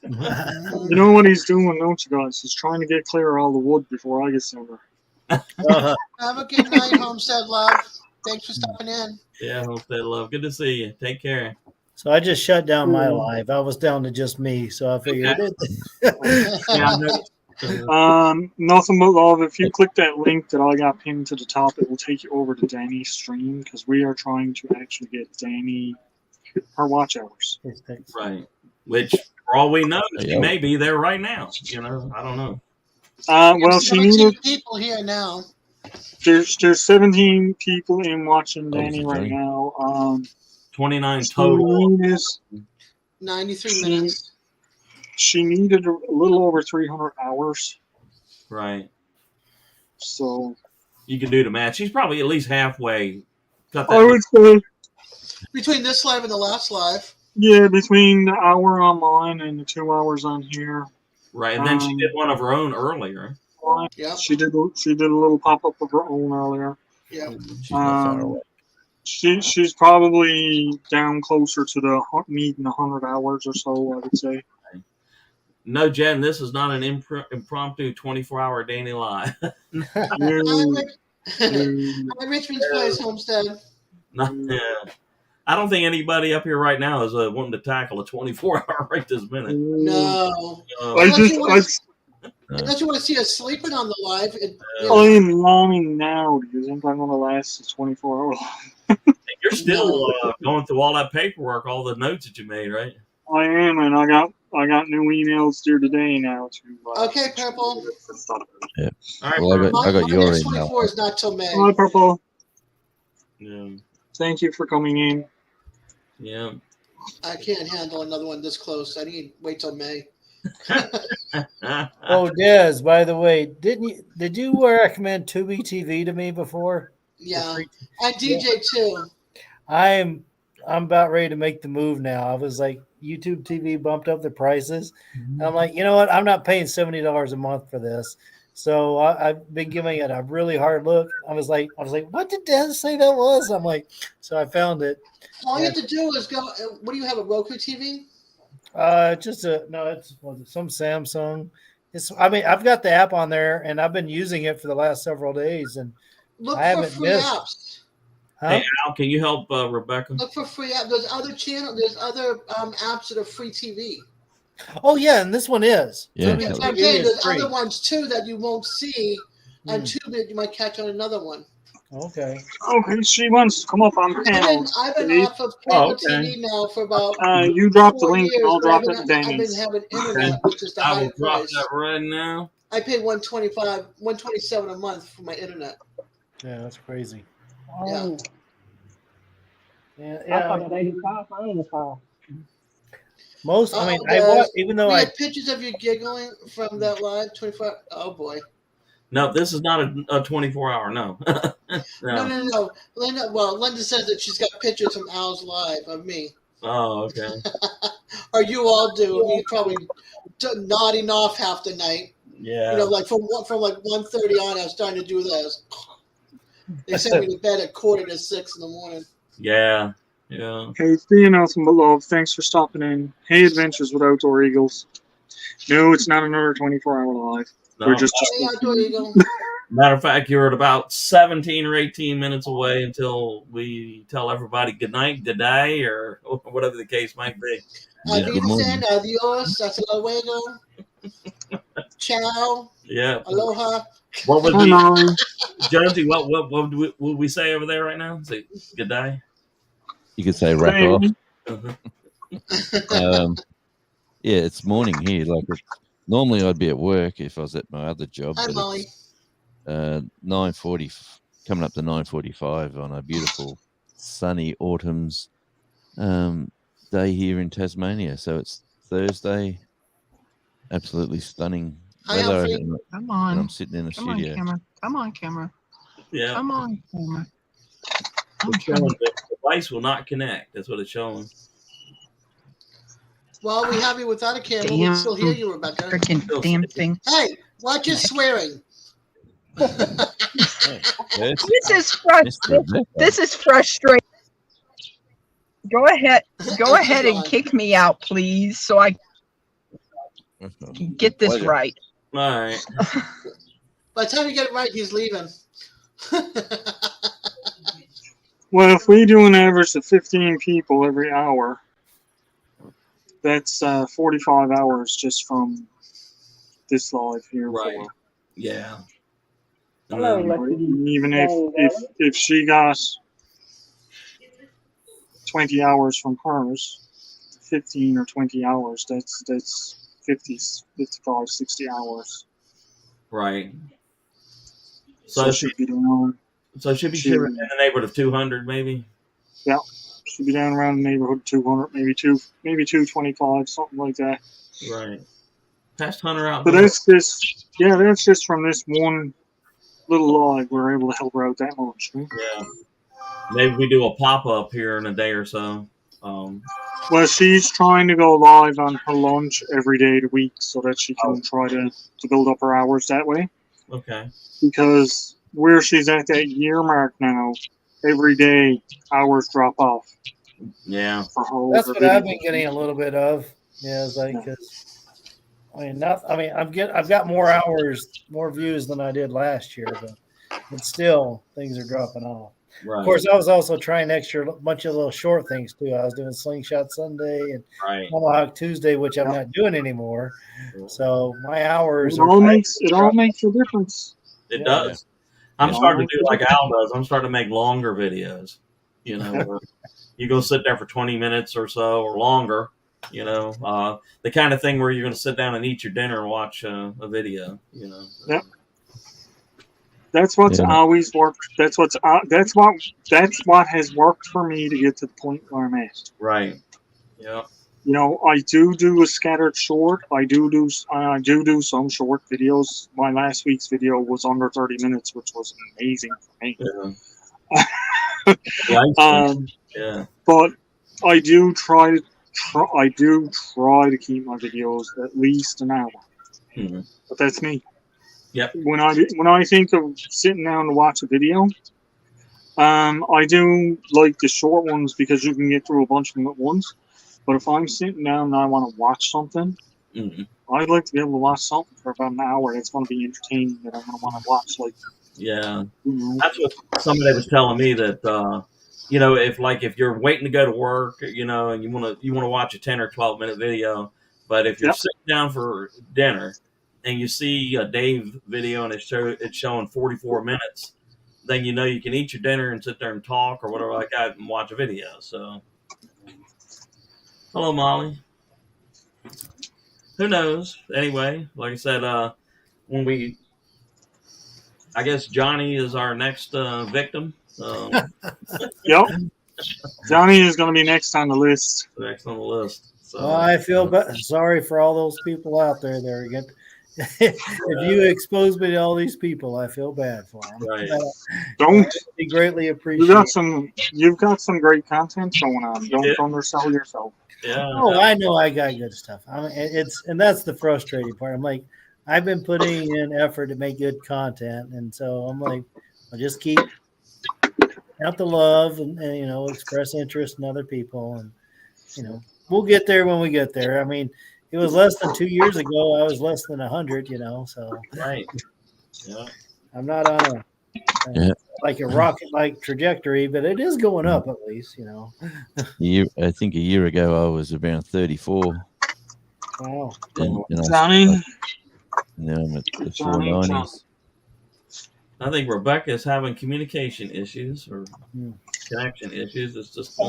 You know what he's doing, don't you guys? He's trying to get clear of all the wood before I get somewhere. Have a good night, Homestead Love. Thanks for stopping in. Yeah, Homestead Love. Good to see you. Take care. So I just shut down my Mm. live. I was down to just me, so I figured Okay. it. Yeah, I noticed. Nothing but love. If you click that link that I got pinned to the top, it will take you over to Danny's stream because we are trying to actually get Danny her watch hours. Right. Which, for all we know, she Yeah. may be there right now. You know, I don't know. Well, she 17 needed. people here now. There's 17 people in watching Oh, Danny is it right Johnny? now. 29 She total. needed, 93 minutes. she needed a little over 300 hours. Right. So You can do the math. She's probably at least halfway. Cut I that. would say, Between this live and the last live. yeah, between the hour on mine and the 2 hours on here. Right. And then she did one of her own earlier. Yeah. She did a little pop up of her own earlier. Yeah. She's not far away. She's probably down closer to the needing 100 hours or so, I would say. No, Jen, this is not an impromptu 24-hour Danny Live. No, I'm Richmond's Place, Homestead. Yeah. I don't think anybody up here right now is wanting to tackle a 24-hour right this minute. No. Unless Unless you want to see us sleeping on the live. I am longing now. Do you think I'm going to last a 24 hour? You're still going through all that paperwork, all the notes that you made, right? I am, and I got new emails due today now. Okay, Purple. Yeah. All right, Well, I got My your next email. 24 is not till May. Hi, Purple. Yeah. Thank you for coming in. Yeah. I can't handle another one this close. I need to wait till May. Oh, Des, by the way, did you recommend Tubi TV to me before? Yeah. And DJ too. I'm about ready to make the move now. I was like, YouTube TV bumped up the prices. Mm-hmm. I'm like, you know what? I'm not paying $70 a month for this. So I've been giving it a really hard look. I was like, what did Des say that was? I'm like, so I found it. All you have to do is go. What do you have, a Roku TV? It's some Samsung. I've got the app on there and I've been using it for the last several days and Look I for haven't free missed. apps. Huh? Hey, Al, can you help Rebecca? Look for free apps. There's other apps that are free TV. Oh yeah, and this one is. Yeah. Tubi I'm TV saying is there's free. other ones too that you won't see, and two that you might catch on another one. Okay. Okay, she wants to come up on panel. I've been off of cable TV now for about you dropped the 4 link, years, I'll but drop I've it been, to I've been Danny's. having internet, which is the I will higher drop price. that right now. I pay $127 a month for my internet. Yeah, that's crazy. Oh, Yeah, I thought that 85 fine was fine. Most, even though we I had pictures of you giggling from that live 24. Oh boy. No, this is not a 24-hour. No. No. Linda says that she's got pictures from Al's live of me. Oh, okay. Or you all do. You're probably nodding off half the night. Yeah. You know, like from like 1:30 on, I was starting to do this. They sent me to bed at 5:45 in the morning. Yeah. Yeah. Hey, see nothing but love. Thanks for stopping in. Hey, Adventures with Outdoor Eagles. No, it's not another 24-hour live. No. We're just Hey, Outdoor Eagle. Matter of fact, you're at about 17 or 18 minutes away until we tell everybody good night, good day, or whatever the case might be. Good morning. Adios, hasta luego. Ciao. Yeah. Aloha. What would Hi, be, Molly. Jonesy? What would we say over there right now? Say good day. You could say wrap off. Uh-huh. Yeah, it's morning here. Normally I'd be at work if I was at my other job. Hi, but Molly. it's 9:40, coming up to 9:45 on a beautiful sunny autumn's day here in Tasmania. So it's Thursday. Absolutely stunning Hi, weather. Alfie. and Come on. I'm sitting in the Come on, studio. camera. Come on, camera. Yeah. Come on, camera. It's showing the device will not connect. That's what it's showing. Well, we have you without a camera. We Damn. can still hear you, Rebecca. Freaking damn thing. Hey, watch your swearing. Yes, This is frustrating. Go ahead and kick me out, please, so I can get this Pleasure. right. All right. By the time you get it right, he's leaving. Well, if we do an average of 15 people every hour, That's 45 hours just from this live here. Right. Yeah. And Hello, then, lucky Even young if she got 20 hours from hers, 15 or 20 hours, that's 50, 55, 60 hours. right. So she'd be down. So she'd be in the neighborhood of 200, maybe. Yeah, she'd be down around the neighborhood of 200, maybe 225, something like that. Right. Past Hunter out. But that's just from this one little live. We're able to help her out that much. Right? Yeah. Maybe we do a pop up here in a day or so. Well, she's trying to go live on her lunch every day of the week so that she can try to build up her hours that way. Okay. Because where she's at that year mark now, every day hours drop off. Yeah. That's what I've been getting a little bit of. Yeah, it's like, I've got more hours, more views than I did last year, but still things are dropping off. Right. Of course, I was also trying a bunch of little short things too. I was doing Slingshot Sunday and Tomahawk Tuesday, which I'm not doing anymore. So my hours it all makes a difference. It does. I'm starting to do like Al does. I'm starting to make longer videos. You know, where you go sit there for 20 minutes or so or longer. You know, the kind of thing where you're going to sit down and eat your dinner and watch a video. You know. Yep. That's what's always worked. That's what has worked for me to get to the point where I'm at. Right. Yeah. You know, I do a scattered short. I do some short videos. My last week's video was under 30 minutes, which was amazing for me. Yeah. But I do try to keep my videos at least an hour. Mm-hmm. But that's me. Yep. When I think of sitting down to watch a video, I do like the short ones because you can get through a bunch of them at once. But if I'm sitting down and I want to watch something, I'd like to be able to watch something for about an hour that's going to be entertaining that I'm going to want to watch. That's what somebody was telling me that you know, if you're waiting to go to work, you know, and you want to watch a 10 or 12-minute video, but if you're sitting down for dinner and you see a Dave video and it's showing 44 minutes, then you know you can eat your dinner and sit there and talk or whatever like that and watch a video. So, hello, Molly. Who knows? Anyway, like I said, I guess Johnny is our next victim. Yep. Johnny is going to be next on the list. Next on the list. So I feel sorry for all those people out there. There again. If you expose me to all these people, I feel bad for them. Right. Don't be greatly appreciated. You've got some great content going on. Don't undersell yourself. Yeah. Oh, I know I got good stuff. I mean, and that's the frustrating part. I'm like, I've been putting in effort to make good content, and so I'm like, I'll just keep out the love and you know, express interest in other people, and you know, we'll get there when we get there. I mean, it was less than 2 years ago. I was less than 100, you know, so right. Yeah. I'm not on like a rocket-like trajectory, but it is going up at least, you know. I think a year ago I was around 34. Wow. And Johnny. Now I'm at the 490s. I think Rebecca is having communication issues or connection issues. It's just.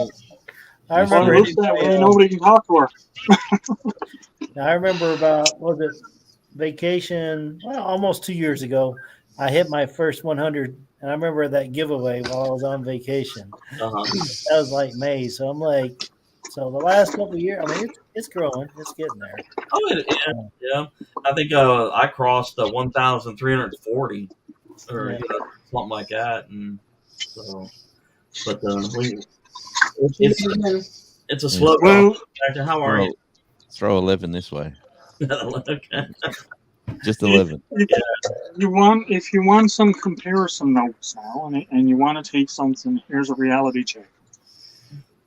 I remember nobody can talk to her. I remember about vacation almost 2 years ago. I hit my first 100, and I remember that giveaway while I was on vacation. That was like May, so I'm like, so the last couple of years, I mean, it's growing, it's getting there. Oh, yeah. I think I crossed 1,340 or you know, something like that, and so, but it's a slow. Well, how are you? Throw 11 this way. Okay. Just 11. If you want some comparison notes now, and you want to take something, here's a reality check.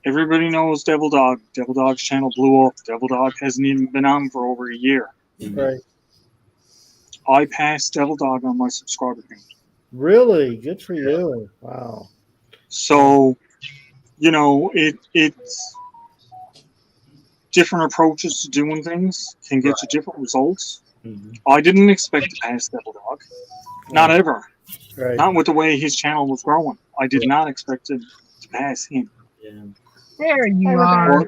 Everybody knows Devil Dog. Devil Dog's channel blew up. Devil Dog hasn't even been on for over a year. Right. I passed Devil Dog on my subscriber count. Really? Good for you. Wow. So, you know, different approaches to doing things can get you different results. Mhm. I didn't expect to pass Devil Dog. Not ever. Right. Not with the way his channel was growing. I did not expect to pass him. Yeah. There you Hey, are. Well,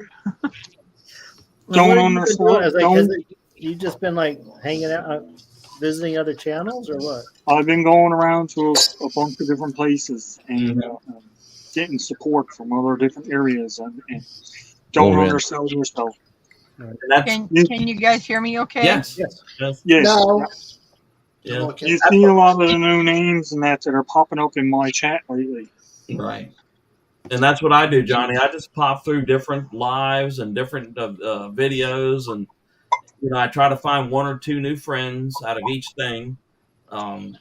what Don't have you been doing? understand. Has you just been like hanging out, visiting other channels, or what? I've been going around to a bunch of different places and getting support from other different areas and don't Already. undersell yourself. And that's Can you guys hear me okay? yes. Yes. Yes. No. Yeah. Okay. You see a lot of the new names and that are popping up in my chat lately. Right. And that's what I do, Johnny. I just pop through different lives and different videos, and I try to find one or two new friends out of each thing, and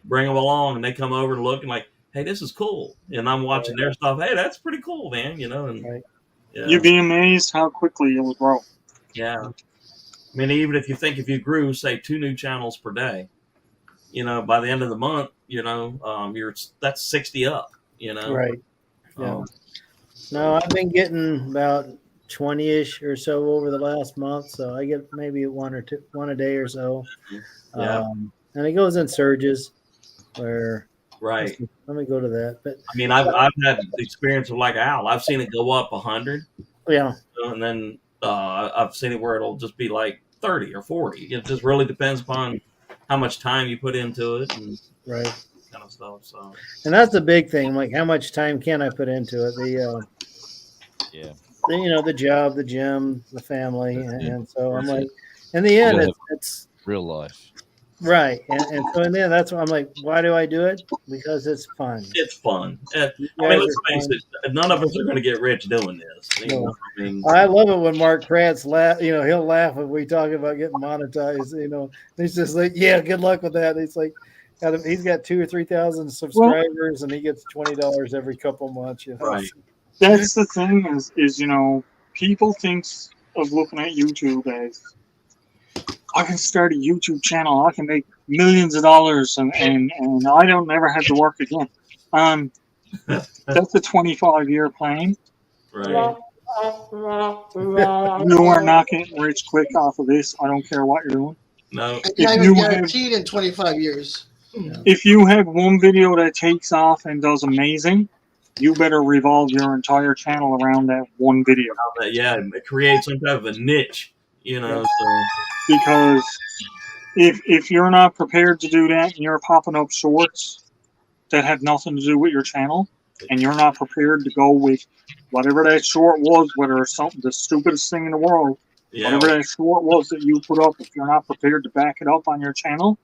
bring them along, and they come over and look and like, hey, this is cool, and I'm watching their stuff. Hey, that's pretty cool, man. And You'd be amazed how quickly it will grow. yeah. I mean, even if you grew, say, 2 new channels per day, by the end of the month, that's 60 up. Right. Yeah. No, I've been getting about 20-ish or so over the last month, so I get maybe one a day or so. Yeah. And it goes in surges. Where right. Let me go to that. But I mean, I've had the experience of like Al. I've seen it go up 100. Yeah. And then I've seen it where it'll just be like 30 or 40. It just really depends upon how much time you put into it and right kind of stuff. So, and that's the big thing. Like, how much time can I put into it? The job, the gym, the family, and so I'm like, in the end, it's real life. Right. And so in the end, that's why I'm like, why do I do it? Because it's fun. It's fun. I mean, let's face it, none of us are going to get rich doing this. No. I love it when Mark Kratz laugh. He'll laugh when we talk about getting monetized. He's just like, yeah, good luck with that. He's like, he's got 2,000 or 3,000 subscribers, and he gets $20 every couple months. Right. That's the thing is people think of looking at YouTube as, I can start a YouTube channel. I can make millions of dollars, and I don't never have to work again. That's a 25-year plan. Right. You are not getting rich quick off of this. I don't care what you're doing. No. It's not even guaranteed in 25 years. If you have one video that takes off and does amazing, you better revolve your entire channel around that one video. Yeah, create some type of a niche. So. Because if you're not prepared to do that and you're popping up shorts that have nothing to do with your channel, and you're not prepared to go with whatever that short was, whether it's something the stupidest thing in the world, whatever that short was that you put up, if you're not prepared to back it up on your channel,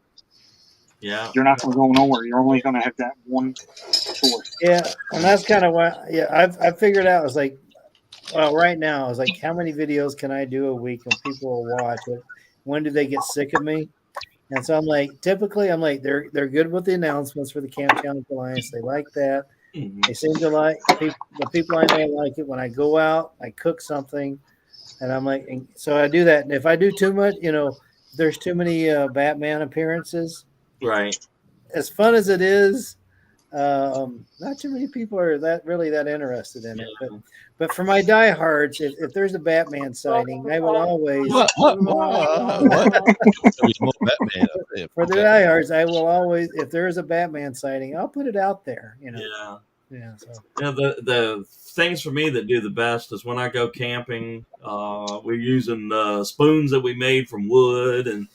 you're not going to go nowhere. You're only going to have that one short. Yeah, and that's kind of why. Yeah, I figured out. I was like, well, right now, I was like, how many videos can I do a week when people will watch it? When do they get sick of me? And so I'm like, typically, they're good with the announcements for the Camp Challenge Alliance. They like that. Mm-hmm. They seem to like the people I know like it. When I go out, I cook something, and I'm like, and so I do that. And if I do too much, there's too many Batman appearances. Right. As fun as it is, not too many people are that interested in it. But for my diehards, if there's a Batman sighting, I will always. What? More Batman up there. For the diehards, I will always, if there is a Batman sighting, I'll put it out there. Yeah. Yeah. So. The things for me that do the best is when I go camping. We're using spoons that we made from wood, and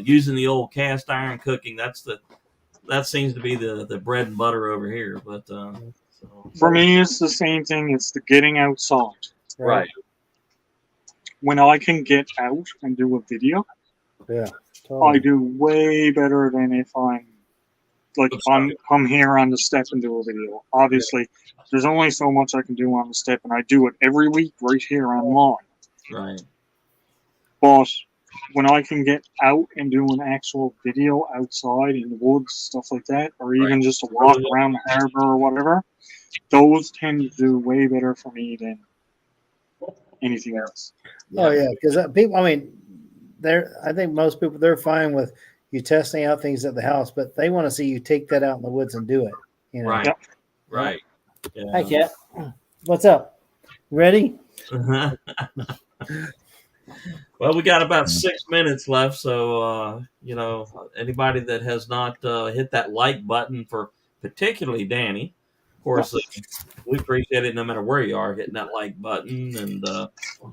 using the old cast iron cooking. That seems to be the bread and butter over here. But for me, it's the same thing. It's the getting outside. Right. When I can get out and do a video, I do way better than if I'm come here on the step and do a video. Obviously, there's only so much I can do on the step, and I do it every week right here online. Right. But when I can get out and do an actual video outside in the woods, stuff like that, or even just a walk around the harbor or whatever, those tend to do way better for me than anything else. Oh yeah, because people. I mean, I think most people they're fine with you testing out things at the house, but they want to see you take that out in the woods and do it. Right. Right. Yeah. Hi, Kat. What's up? Ready? Well, we got about 6 minutes left, so anybody that has not hit that like button for particularly Danny, of course, we appreciate it no matter where you are hitting that like button. And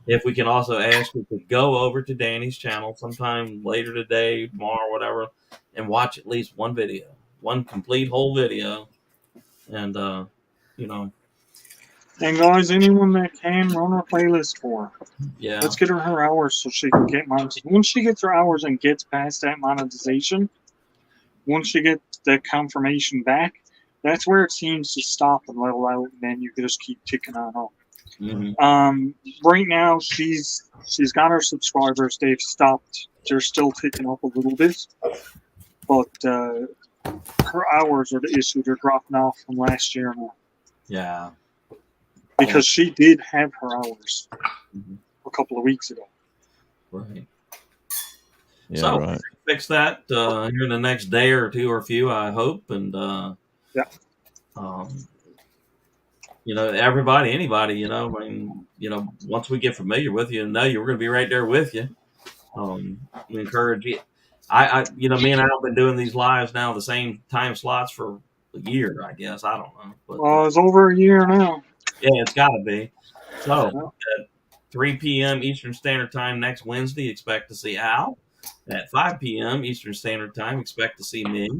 if we can also ask you to go over to Danny's channel sometime later today, tomorrow, whatever, and watch at least one video, one complete whole video, and And guys, anyone that can run her playlist for her. Yeah. Let's get her hours so she can get monetization. Once she gets her hours and gets past that monetization, once you get the confirmation back, that's where it seems to stop and level out, and then you can just keep ticking on up. Mm-hmm. Right now, she's got her subscribers. They've stopped. They're still ticking up a little bit, but her hours are the issue. They're dropping off from last year now. Yeah. Because she did have her hours a couple of weeks ago. Right. Yeah, So right. fix that here in the next day or two or a few, I hope. And everybody, anybody, once we get familiar with you and know you, we're going to be right there with you. We encourage you. Me and Al have been doing these lives now, the same time slots for a year, I guess. I don't know. But, it's over a year now. Yeah, it's got to be. So at 3 p.m. Eastern Standard Time next Wednesday, expect to see Al. At 5 p.m. Eastern Standard Time, expect to see me.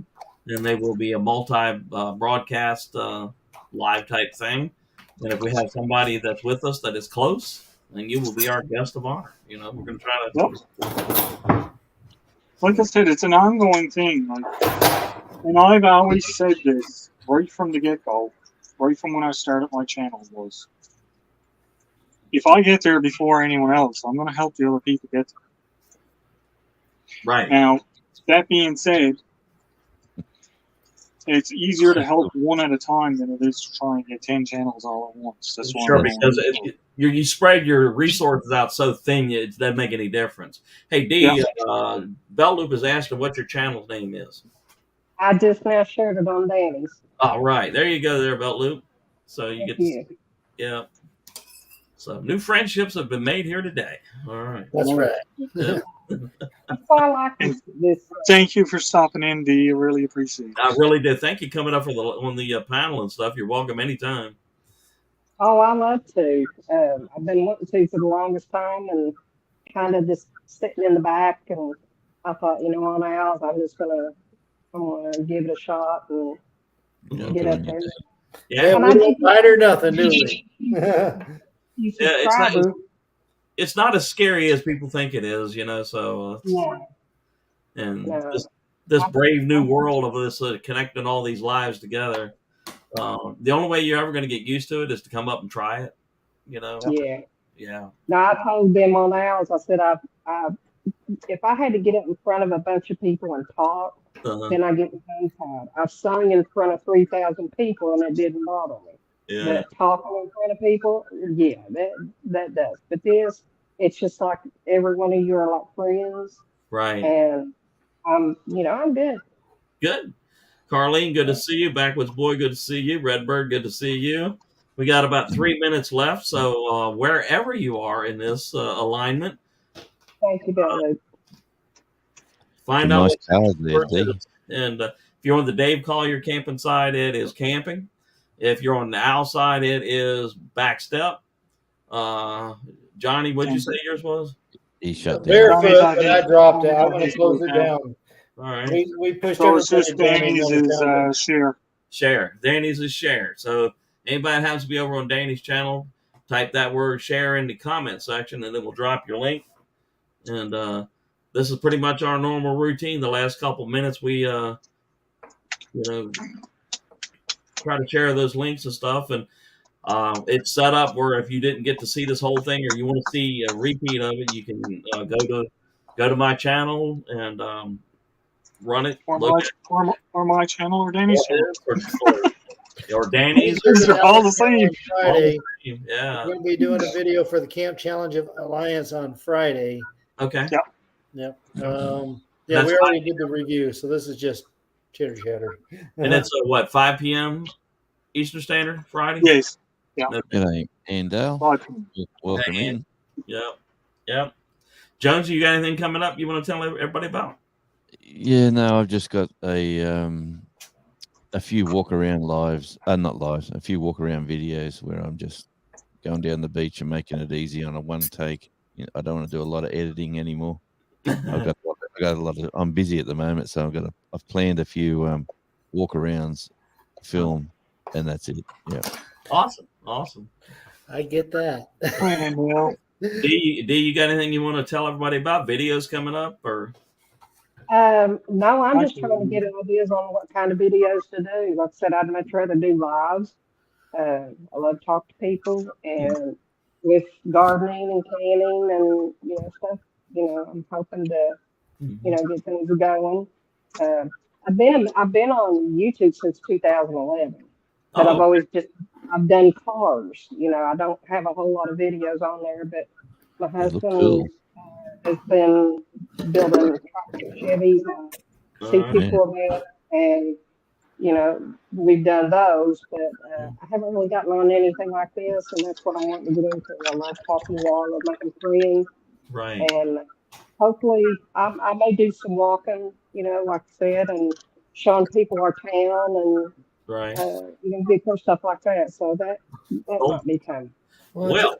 And they will be a multi-broadcast live type thing. And if we have somebody that's with us that is close, then you will be our guest of honor. We're going to try to... Like I said, it's an ongoing thing. And I've always said this right from the get-go, right from when I started my channel, was if I get there before anyone else, I'm going to help the other people get there. Right. Now, that being said, it's easier to help one at a time than it is to try and get 10 channels all at once. That's why Sure, because you spread your resources out so thin, it doesn't make any difference. Hey, Dee, Bell Loop is asking what your channel's name is. I just now shared it on Danny's. All right, there you go, there, Belt Loop. So you get, yeah. So new friendships have been made here today. All right, that's right. Yeah. I like this. Thank you for stopping in, Dee. I really appreciate it. I really do. Thank you coming up on the panel and stuff. You're welcome anytime. Oh, I love to. I've been wanting to for the longest time, and kind of just sitting in the back. And I thought, on Al's, I'm gonna give it a shot and get up there. Yeah, we don't bite or nothing, do we? It's not as scary as people think it is, So, and this brave new world of this connecting all these lives together. The only way you're ever going to get used to it is to come up and try it. Yeah. Now I told them on Al's, I said, if I had to get up in front of a bunch of people and talk, then I get tongue-tied. I've sung in front of 3,000 people and it didn't bother me. Yeah. But talking in front of people, that does. But it's just like every one of you are like friends. Right. And I'm good. Good. Carlene, good to see you. Backwoods Boy, good to see you. Redbird, good to see you. We got about 3 minutes left, so wherever you are in this alignment, thank you, Billy. Find out. And if you're on the Dave Collier camping side, it is camping. If you're on the Owl side, it is backstep. Johnny, what'd you say yours was? He shut down. Barefoot, but I dropped it. I'm going to close it down. All right. We pushed so it's just Danny's is share. Share. Danny's is share. So anybody that happens to be over on Danny's channel, type that word share in the comment section, and it will drop your link. And this is pretty much our normal routine. The last couple minutes, we try to share those links and stuff. And it's set up where if you didn't get to see this whole thing or you want to see a repeat of it, you can go to my channel and run it. Or my channel or Danny's channel. Or Danny's. They're all the same. Friday. Yeah. We're going to be doing a video for the Camp Challenge of Alliance on Friday. Okay. Yep. We already did the review, so this is just chitter chatter. And it's 5 p.m. Eastern Standard Friday? Yes. Yeah. G'day, Andale. Bye. Welcome Hey, in. Yep. Jones, you got anything coming up you want to tell everybody about? Yeah, no, I've just got a few walk around lives, not lives, a few walk around videos where I'm just going down the beach and making it easy on a one take. I don't want to do a lot of editing anymore. I got a lot of. I'm busy at the moment, so I've planned a few walk arounds, film, and that's it. Yeah. Awesome. I get that. D, you got anything you want to tell everybody about? Videos coming up or? No, I'm just trying to get ideas on what kind of videos to do. Like I said, I'd much rather do lives. I love to talk to people, and with gardening and canning and stuff. I'm hoping to get things going. I've been on YouTube since 2011, but I've done cars. I don't have a whole lot of videos on there, but my husband has been building tractor Chevys and CT Corvette, and we've done those, but I haven't really gotten on anything like this, and that's what I want to get into. I love talking to all of my friends, right? And hopefully, I may do some walking, like I said, and showing people our town and right, different stuff like that. So that might be fun. Well,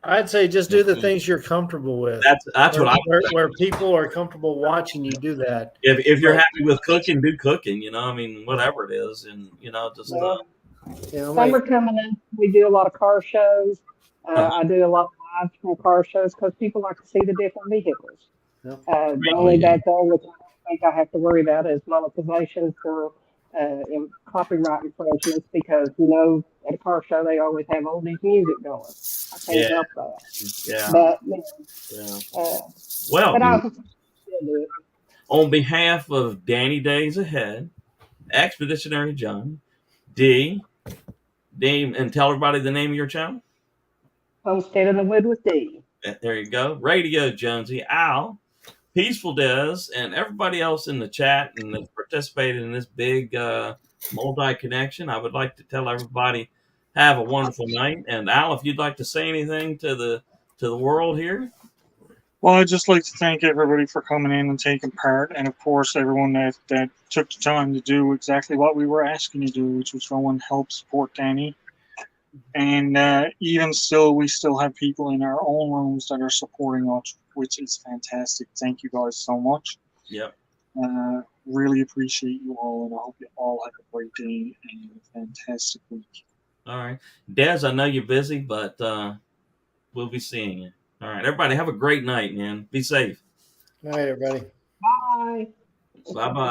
I'd say just do the things you're comfortable with. That's what I where people are comfortable watching you do that. If you're happy with cooking, do cooking. Whatever it is, and just. Summer coming in, we do a lot of car shows. I do a lot of live from car shows because people like to see the different vehicles. The only bad thing which I think I have to worry about is monetization for copyright infringements because at a car show they always have oldies music going. I can't help that. Yeah. But Well, I'll still do it. On behalf of Danny Days Ahead, Expeditionary John, D, and tell everybody the name of your channel. Homestead in the Wood with D. There you go. Radio Jonesy, Al, Peaceful Des, and everybody else in the chat and that participated in this big multi-connection. I would like to tell everybody have a wonderful night. And Al, if you'd like to say anything to the world here. Well, I'd just like to thank everybody for coming in and taking part, and of course everyone that took the time to do exactly what we were asking you to do, which was go and help support Danny. And even still, we still have people in our own rooms that are supporting us, which is fantastic. Thank you guys so much. Yep. Really appreciate you all, and I hope you all have a great day and a fantastic week. All right. Des, I know you're busy, but we'll be seeing you. All right. Everybody have a great night, man. Be safe. All right, everybody. Bye. Bye-bye.